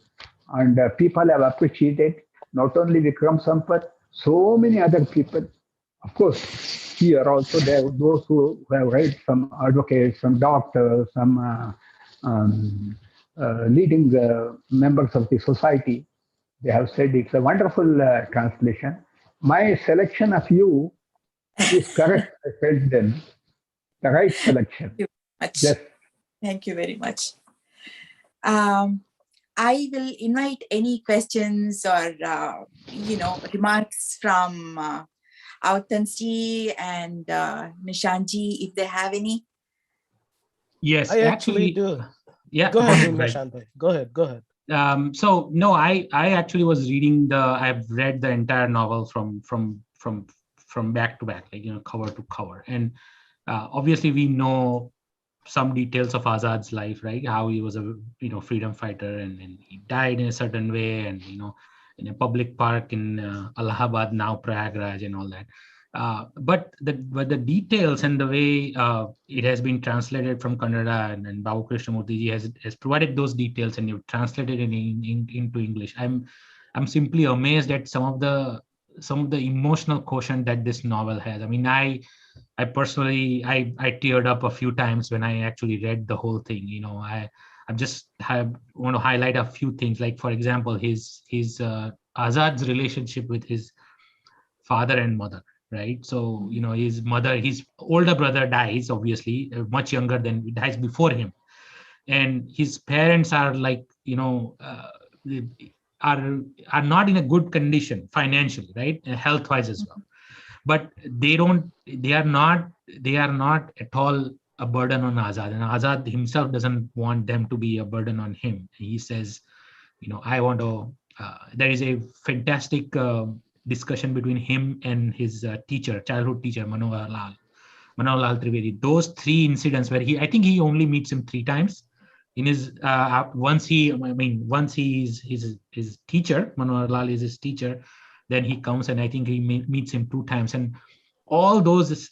And people have appreciated, not only Vikram Sampath, so many other people. Of course, here also there are those who have read, some advocates, some doctors, some leading members of the society. They have said it's a wonderful translation. My selection of you is correct. I felt then the right selection. Thank you very much. Yes. Thank you very much. I will invite any questions or remarks from Autanji and Nishanji, if they have any. Yes, I actually do. Yeah. Go ahead, Right. Nishant. Go ahead. So no, I actually was reading I've read the entire novel from back to back, like, cover to cover. And obviously we know some details of Azad's life, right? How he was a freedom fighter and he died in a certain way, and in a public park in Allahabad, now Prayagraj, and all that. But the details and the way it has been translated from Kannada, and Baba Krishnamurti has provided those details, and you've translated it into English. I'm simply amazed at some of the emotional quotient that this novel has. I mean, I personally I teared up a few times when I actually read the whole thing. I want to highlight a few things, like, for example, his Azad's relationship with his father and mother, right? So his older brother dies, obviously much younger than, dies before him, and his parents are like are not in a good condition financially, right, health wise as well. But they are not at all a burden on Azad, and Azad himself doesn't want them to be a burden on him. He says, I want to there is a fantastic discussion between him and his childhood teacher, Manohar Lal Trivedi. Those three incidents where I think he only meets him 3 times in his once he is his teacher, Manohar Lal is his teacher, then he comes and I think he meets him 2 times, and all those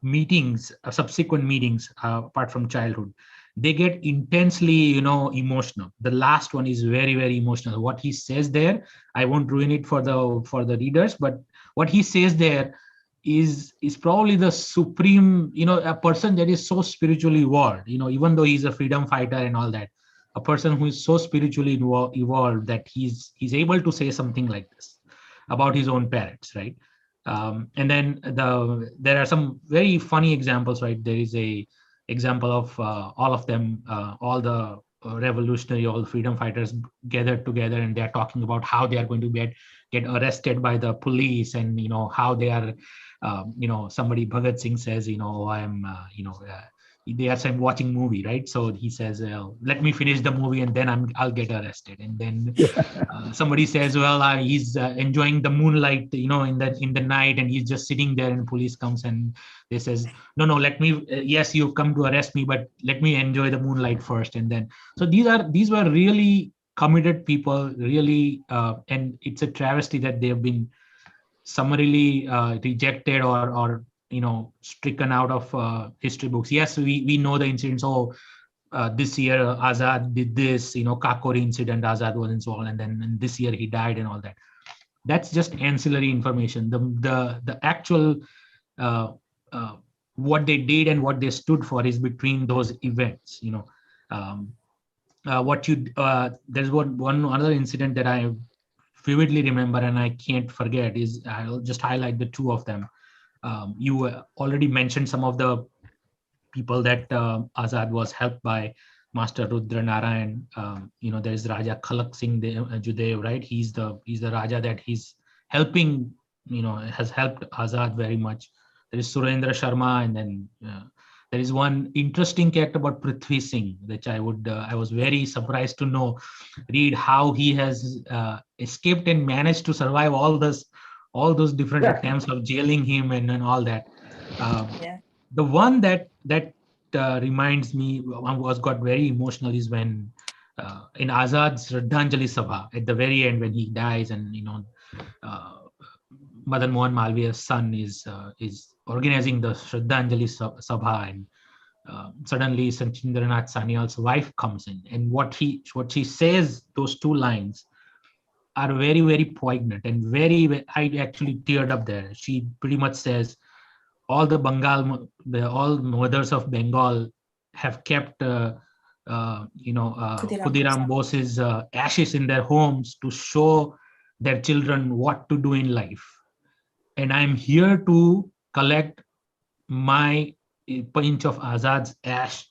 meetings, subsequent meetings, apart from childhood, they get intensely emotional. The last one is very, very emotional. What he says there, I won't ruin it for the readers, but what he says there is probably the supreme, a person that is so spiritually evolved, even though he's a freedom fighter and all that. a person who is so spiritually evolved that he's able to say something like this about his own parents, right? And then there are some very funny examples, right? There is a example of all of them, all the revolutionary, all the freedom fighters gathered together, and they're talking about how they are going to get arrested by the police, and how they are, somebody, Bhagat Singh says, they are saying watching movie, right? So he says, let me finish the movie and then I'll get arrested. And then somebody says, well, he's enjoying the moonlight, in the night, and he's just sitting there, and police comes and they says, no, let me, yes, you've come to arrest me, but let me enjoy the moonlight first. And then, so these were really committed people, really, and it's a travesty that they've been summarily rejected or stricken out of history books. Yes, we know the incidents. This year Azad did this, Kakori incident, Azad was involved, and then this year he died and all that. That's just ancillary information. The actual what they did and what they stood for is between those events. There's one other incident that I vividly remember and I can't forget is, I'll just highlight the two of them. You already mentioned some of the people that Azad was helped by, Master Rudra Narayan. There's Raja Khalak Singh Judev, right? He's the Raja that he's helping, has helped Azad very much. There is Surendra Sharma, and then there is one interesting character about Prithvi Singh, which I was very surprised to read how he has escaped and managed to survive all those different attempts of jailing him and all that. The one that reminds me, got very emotional, is when in Azad's Shraddhanjali Sabha, at the very end when he dies, and Madan Mohan Malviya's son is organizing the Shraddhanjali Sabha, and suddenly Sachindranath Sanyal's wife comes in, and what she says, those two lines are very, very poignant and very, I actually teared up there. She pretty much says, all mothers of Bengal have kept Khudiram Bose's ashes in their homes to show their children what to do in life. And I'm here to collect my pinch of Azad's ash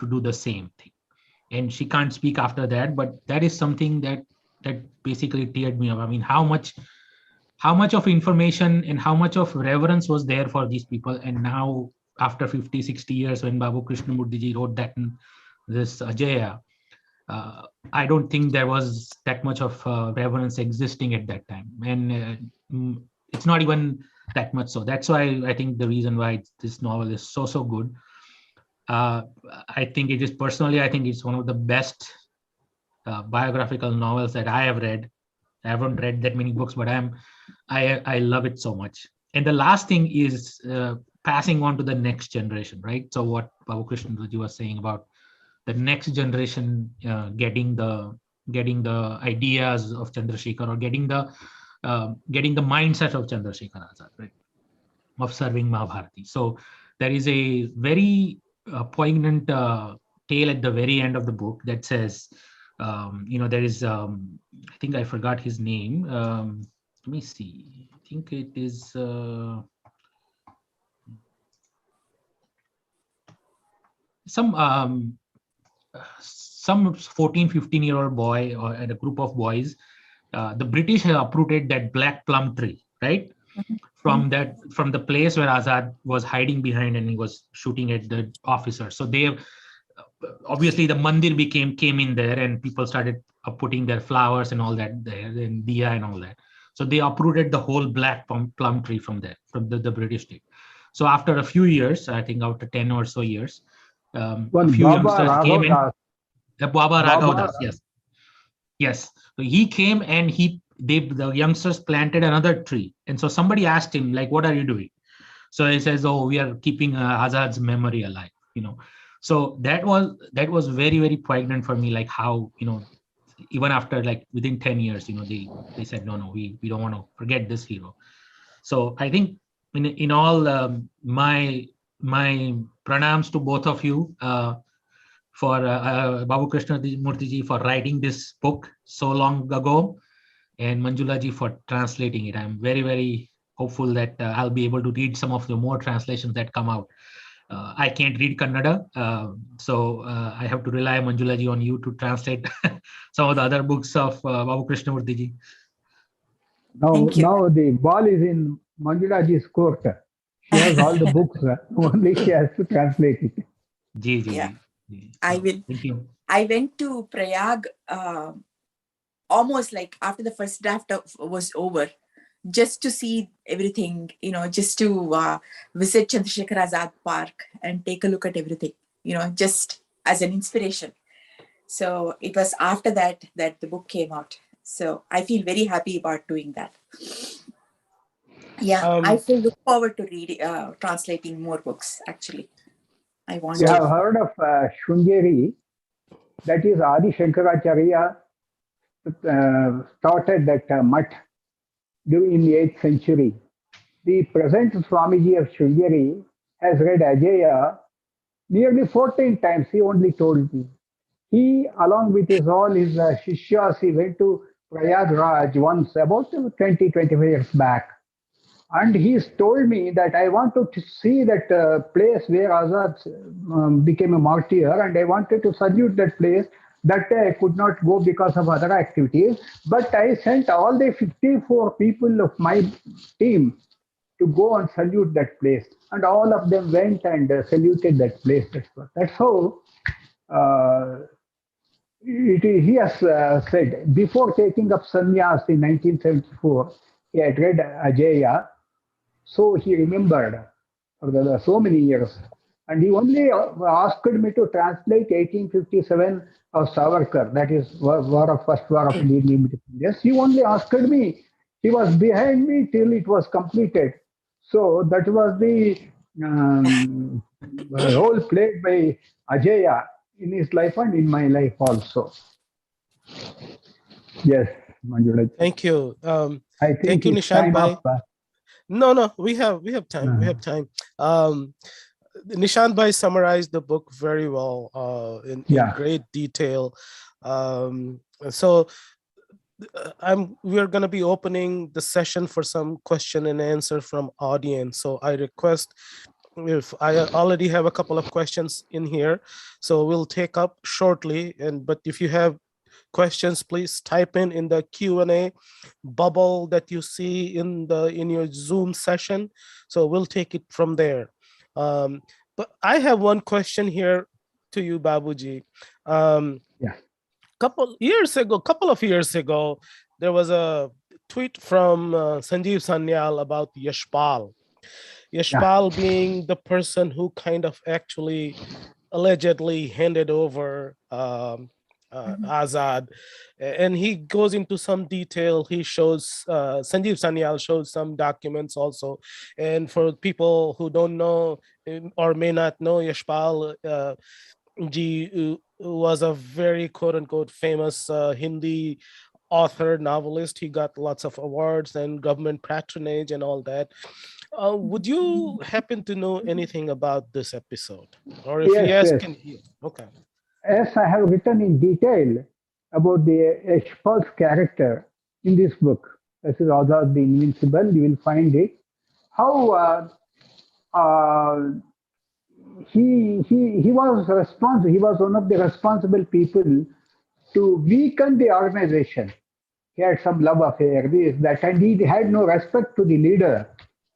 to do the same thing. And she can't speak after that, but that is something that basically teared me up. I mean, how much of information and how much of reverence was there for these people. And now, after 50, 60 years, when Baba Krishnamurti ji wrote that in this Ajeya, I don't think there was that much of reverence existing at that time. And it's not even that much so. That's why I think the reason why this novel is so good. I think it is, personally, I think it's one of the best biographical novels that I have read. I haven't read that many books, but I love it so much. And the last thing is passing on to the next generation, right? So what Baba Krishnamurti was saying about the next generation getting the ideas of Chandrasekhar, or getting the mindset of Chandrasekhar Azad, right? Of serving Mahabharati. So there is a very poignant tale at the very end of the book that says, there is, I think I forgot his name. Let me see. I think it is some 14, 15-year-old boy and a group of boys. The British have uprooted that black plum tree, right? From the place where Azad was hiding behind, and he was shooting at the officer. So they obviously the mandir came in there, and people started putting their flowers and all that there, and diya and all that. So they uprooted the whole black plum tree from there, from the British did. So after a few years, I think after 10 or so years, a few youngsters came in. Baba Raghav Das, yes. So he came, and the youngsters planted another tree. And so somebody asked him, like, what are you doing? So he says, oh, we are keeping Azad's memory alive, So that was very, very poignant for me, like how, even after, like, within 10 years, they said, no, we don't want to forget this hero. So I think in all, my pranams to both of you for Babu Krishnamurti ji for writing this book so long ago, and Manjula ji for translating it. I'm very, very hopeful that I'll be able to read some of the more translations that come out. I can't read Kannada, so I have to rely, Manjula ji, on you to translate some of the other books of Babu Krishnamurti ji. Now, Thank you. now the ball is in Manjulaji's court. She has all the books. Only she has to translate it. Ji, ji, Yeah, ji. I So, will. thank you. I went to Prayag almost like after the first draft was over, just to see everything, just to visit Chandrasekhar Azad Park and take a look at everything, just as an inspiration. So it was after that the book came out. So I feel very happy about doing that. Yeah, I still look forward to reading, translating more books. Actually, I want You to. have heard of Shringeri, that is Adi Shankaracharya started that mutt in the 8th century. The present Swamiji of Shringeri has read Ajeya nearly 14 times, he only told me. He, along with all his Shishyas, he went to Prayagraj once, about 20, 25 years back. And he's told me that I want to see that place where Azad became a martyr, and I wanted to salute that place. That day I could not go because of other activities, but I sent all the 54 people of my team to go and salute that place. And all of them went and saluted that place. That's how he has said. Before taking up sannyas in 1974, he had read Ajeya, so he remembered for so many years. And he only asked me to translate 1857 of Savarkar, that is first war of Indian independence. He only asked me. He was behind me till it was completed. So that was the role played by Ajeya in his life and in my life also. Yes, Manjula. Thank you. I think Thank you, it's Nishant time Bhai. up. No, we have time. We have time. Nishant Bhai summarized the book very well, in great detail. So we are going to be opening the session for some question and answer from audience. So I request, if I already have a couple of questions in here, so we'll take up shortly. But if you have questions, please type in the Q&A bubble that you see in your Zoom session. So we'll take it from there. But I have one question here to you, Babuji. Couple of years ago, there was a tweet from Sanjeev Sanyal about Yashpal. Yashpal being the person who kind of actually allegedly handed over Azad, and he goes into some detail. He shows Sanjeev Sanyal shows some documents also, and for people who don't know or may not know, Yashpal ji was a very quote-unquote famous Hindi author, novelist. He got lots of awards and government patronage and all that. Would you happen to know anything about this episode? Or if yes, can you? Okay. Yes, I have written in detail about the Yashpal's character in this book. This is Azad the Invincible. You will find it. How he was responsible. He was one of the responsible people to weaken the organization. He had some love affair, this, that, and he had no respect to the leader.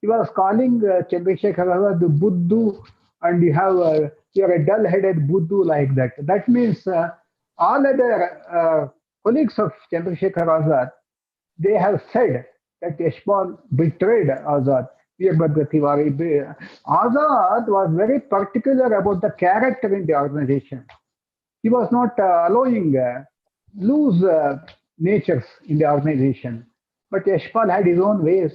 He was calling Chandrasekhar Azad the Buddhu, and you're a dull-headed Buddhu like that. That means all other colleagues of Chandrasekhar Azad, they have said that Yashpal betrayed Azad. Azad was very particular about the character in the organization. He was not allowing loose natures in the organization. But Yashpal had his own ways.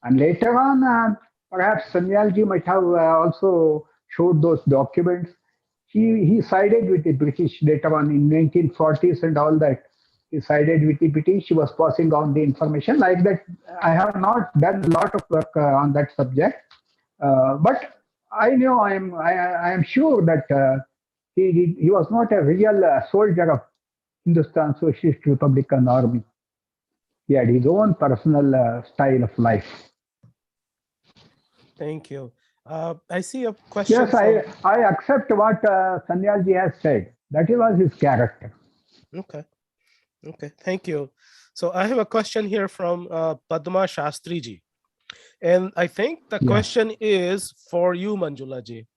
And later on, perhaps Sanyalji might have also showed those documents. He sided with the British later on in 1940s and all that. He sided with the British. He was passing on the information like that. I have not done a lot of work on that subject, but I know I am sure that He was not a real soldier of Hindustan Socialist Republican Army. He had his own personal style of life. Thank you. I see a question. Yes, I accept what Sanyalji has said. That was his character. Okay. Okay. Thank you. So I have a question here from Padma Shastriji. And I think the question is for you, Manjulaji.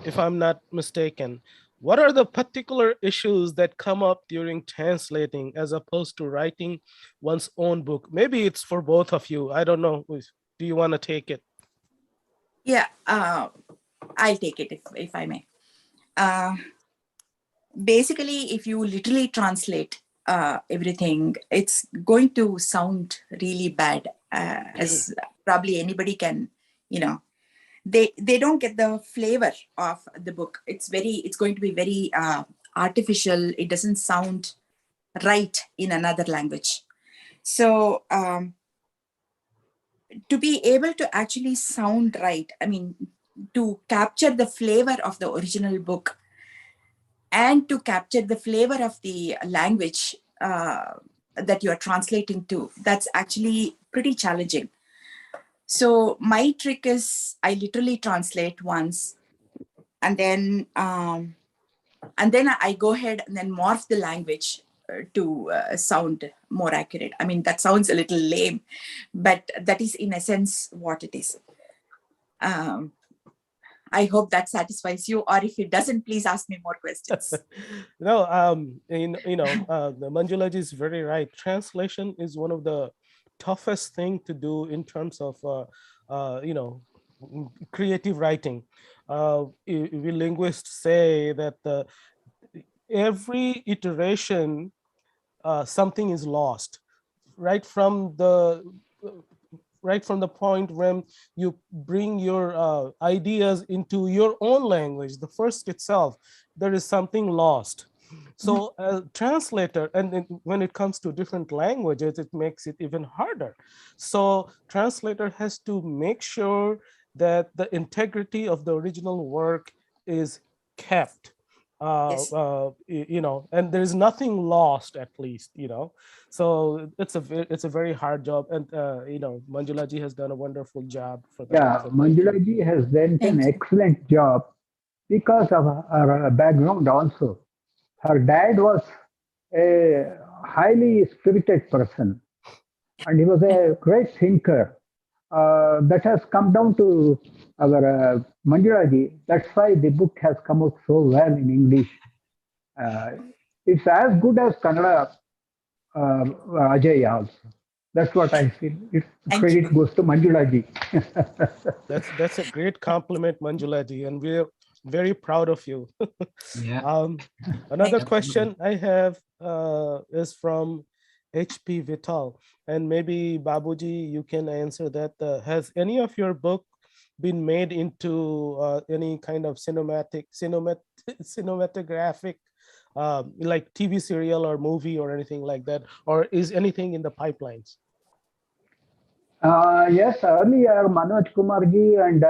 If I'm not mistaken, what are the particular issues that come up during translating as opposed to writing one's own book? Maybe it's for both of you. I don't know. Do you want to take it? Yeah, I'll take it if I may. Basically, if you literally translate everything, it's going to sound really bad, as probably anybody can, they don't get the flavor of the book. It's going to be very artificial. It doesn't sound right in another language. So to be able to actually sound right, I mean, to capture the flavor of the original book and to capture the flavor of the language that you are translating to, that's actually pretty challenging. So my trick is I literally translate once, and then I go ahead and then morph the language to sound more accurate. I mean, that sounds a little lame, but that is in essence what it is. I hope that satisfies you, or if it doesn't, please ask me more questions. No, the Manjulaji is very right. Translation is one of the toughest thing to do in terms of, creative writing. We linguists say that every iteration, something is lost, right from the point when you bring your ideas into your own language, the first itself, there is something lost. So a translator, and then when it comes to different languages, it makes it even harder. So translator has to make sure that the integrity of the original work is kept. Yes. And there's nothing lost, at least, so it's a very hard job, and Manjulaji has done a wonderful job for that. Yeah, So Manjulaji has done an excellent job because of her background also. Her dad was a highly spirited person, and he was a great thinker. That has come down to our Manjulaji. That's why the book has come out so well in English. It's as good as Kannada Ajeya also. That's what I feel. Credit goes to Manjulaji. That's a great compliment, Manjulaji, and we're very proud of you. Yeah. Another question I have is from HP Vital, and maybe Babuji, you can answer that. Has any of your book been made into any kind of cinematographic, like TV serial or movie or anything like that, or is anything in the pipelines? Yes, earlier Manoj Kumarji and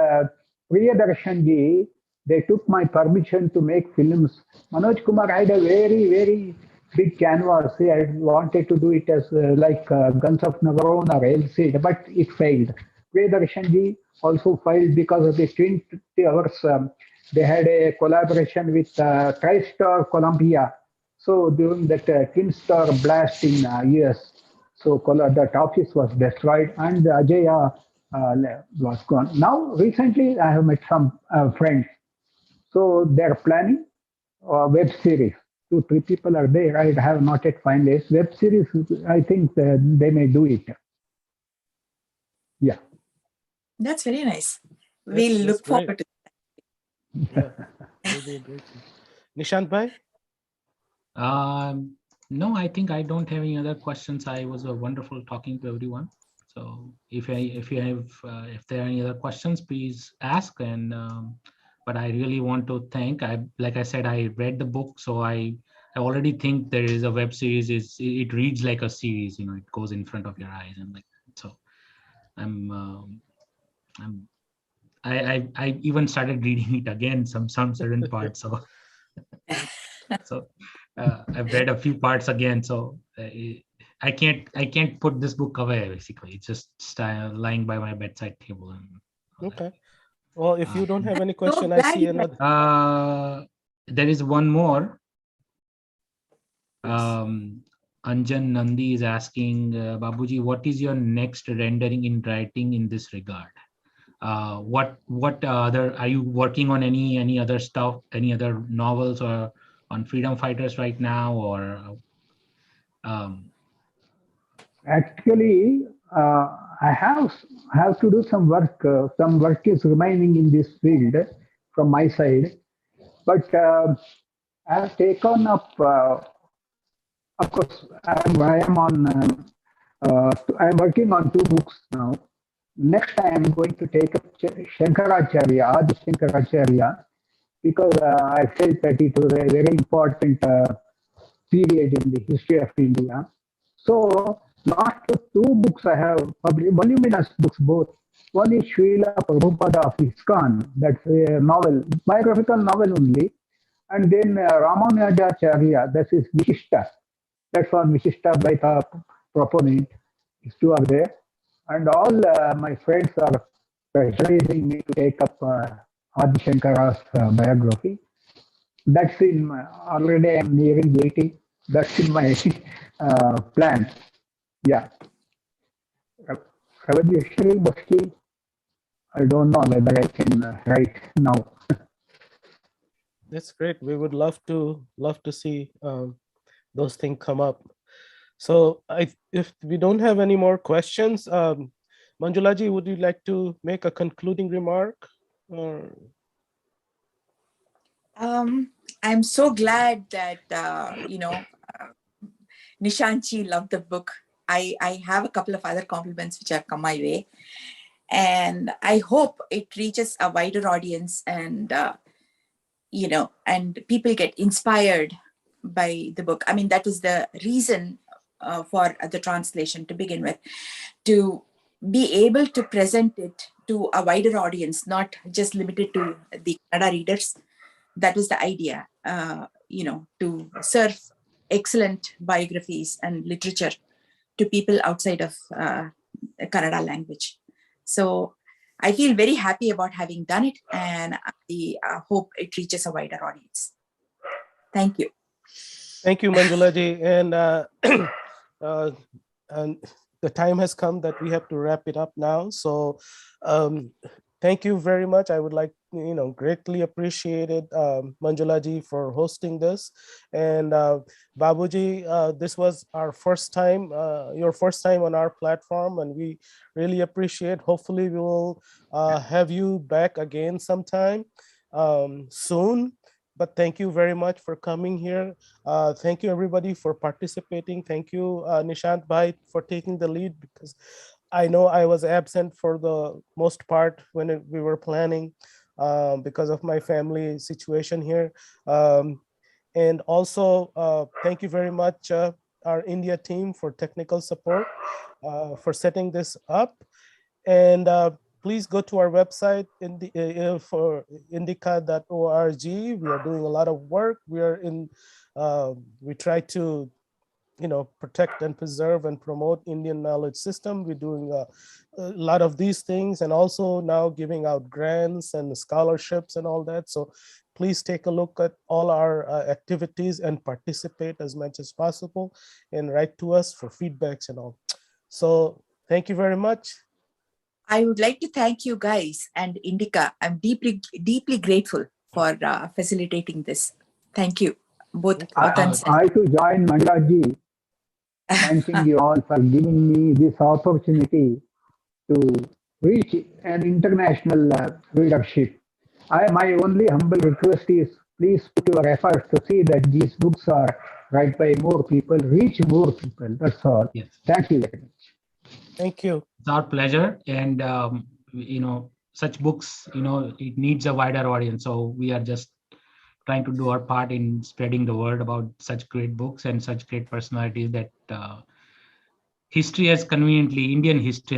Priyadarshanji, they took my permission to make films. Manoj Kumar had a very, very big canvas. He had wanted to do it as like Guns of Nagaron or LC, but it failed. Priyadarshanji also failed because of the Twin Towers. They had a collaboration with TriStar Columbia. So during that Twin Star blast in US, so that office was destroyed and the Ajaya was gone. Now, recently, I have met some friends. So they're planning a web series. 2-3 people are there. I have not yet finalized. Web series, I think they may do it. Yeah. That's very nice. We'll look forward to that. Yeah. Nishant Bhai? No, I think I don't have any other questions. I was wonderful talking to everyone. So if there are any other questions, please ask. And but I really want to thank. Like I said, I read the book, so I already think there is a web series. It reads like a series. It goes in front of your eyes, and like so. I'm I even started reading it again, some certain parts. So I've read a few parts again. So I can't put this book away. Basically, it's just lying by my bedside table. And Okay. Well, if you don't have any So question, I glad see you another. there is one more. Yes. Anjan Nandi is asking, Babuji, what is your next rendering in writing in this regard? What other, are you working on any other stuff, any other novels or on freedom fighters right now, or Actually, I have to do some work. Some work is remaining in this field from my side, but I have taken up. Of course, I am working on two books now. Next, I am going to take up Shankaracharya, Adi Shankaracharya, because I felt that it was a very important period in the history of India. So, last two books I have published, voluminous books both. One is Srila Prabhupada of ISKCON, that's a novel, biographical novel only. And then Ramanujacharya, that is Vishishta, that's on Vishishta Advaita proponent. These two are there. And all my friends are pressurizing me to take up Adi Shankara's biography. That's in my, already I'm nearing 80. That's in my plan. Yeah. Actually, mostly, I don't know whether I can write now. That's great. We would love to see those things come up. So if we don't have any more questions, Manjulaji, would you like to make a concluding remark? Or... I'm so glad that Nishanchi loved the book. I have a couple of other compliments which have come my way, and I hope it reaches a wider audience, and and people get inspired by the book. I mean, that was the reason for the translation to begin with, to be able to present it to a wider audience, not just limited to the Kannada readers. That was the idea, to serve excellent biographies and literature to people outside of Kannada language. So I feel very happy about having done it, and I hope it reaches a wider audience. Thank you. Thank you, Manjulaji. And the time has come that we have to wrap it up now. So thank you very much. I would like, greatly appreciated Manjulaji for hosting this. And Babuji, this was our first time, your first time on our platform, and we really appreciate. Hopefully we will have you back again sometime soon. But thank you very much for coming here. Thank you everybody for participating. Thank you, Nishant Bhai, for taking the lead, because I know I was absent for the most part when we were planning because of my family situation here. And also, thank you very much, our India team, for technical support, for setting this up. And please go to our website for indica.org. We are doing a lot of work. We try to protect and preserve and promote Indian knowledge system. We're doing a lot of these things, and also now giving out grants and scholarships and all that. So please take a look at all our activities and participate as much as possible, and write to us for feedbacks and all. So thank you very much. I would like to thank you guys and Indica. I'm deeply, deeply grateful for facilitating this. Thank you, both. I too join Manjulaji, thanking you all for giving me this opportunity to reach an international readership. My only humble request is, please put your efforts to see that these books are read by more people, reach more people. That's all. Yes. Thank you very much. Thank you. It's our pleasure. And, such books, it needs a wider audience. So we are just trying to do our part in spreading the word about such great books and such great personalities that Indian history has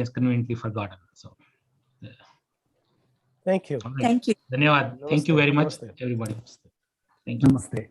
conveniently forgotten. So Thank you. All right. Thank you. Dhanyawad. Thank you Namaste. very much, Namaste. everybody. Thank you. Namaste.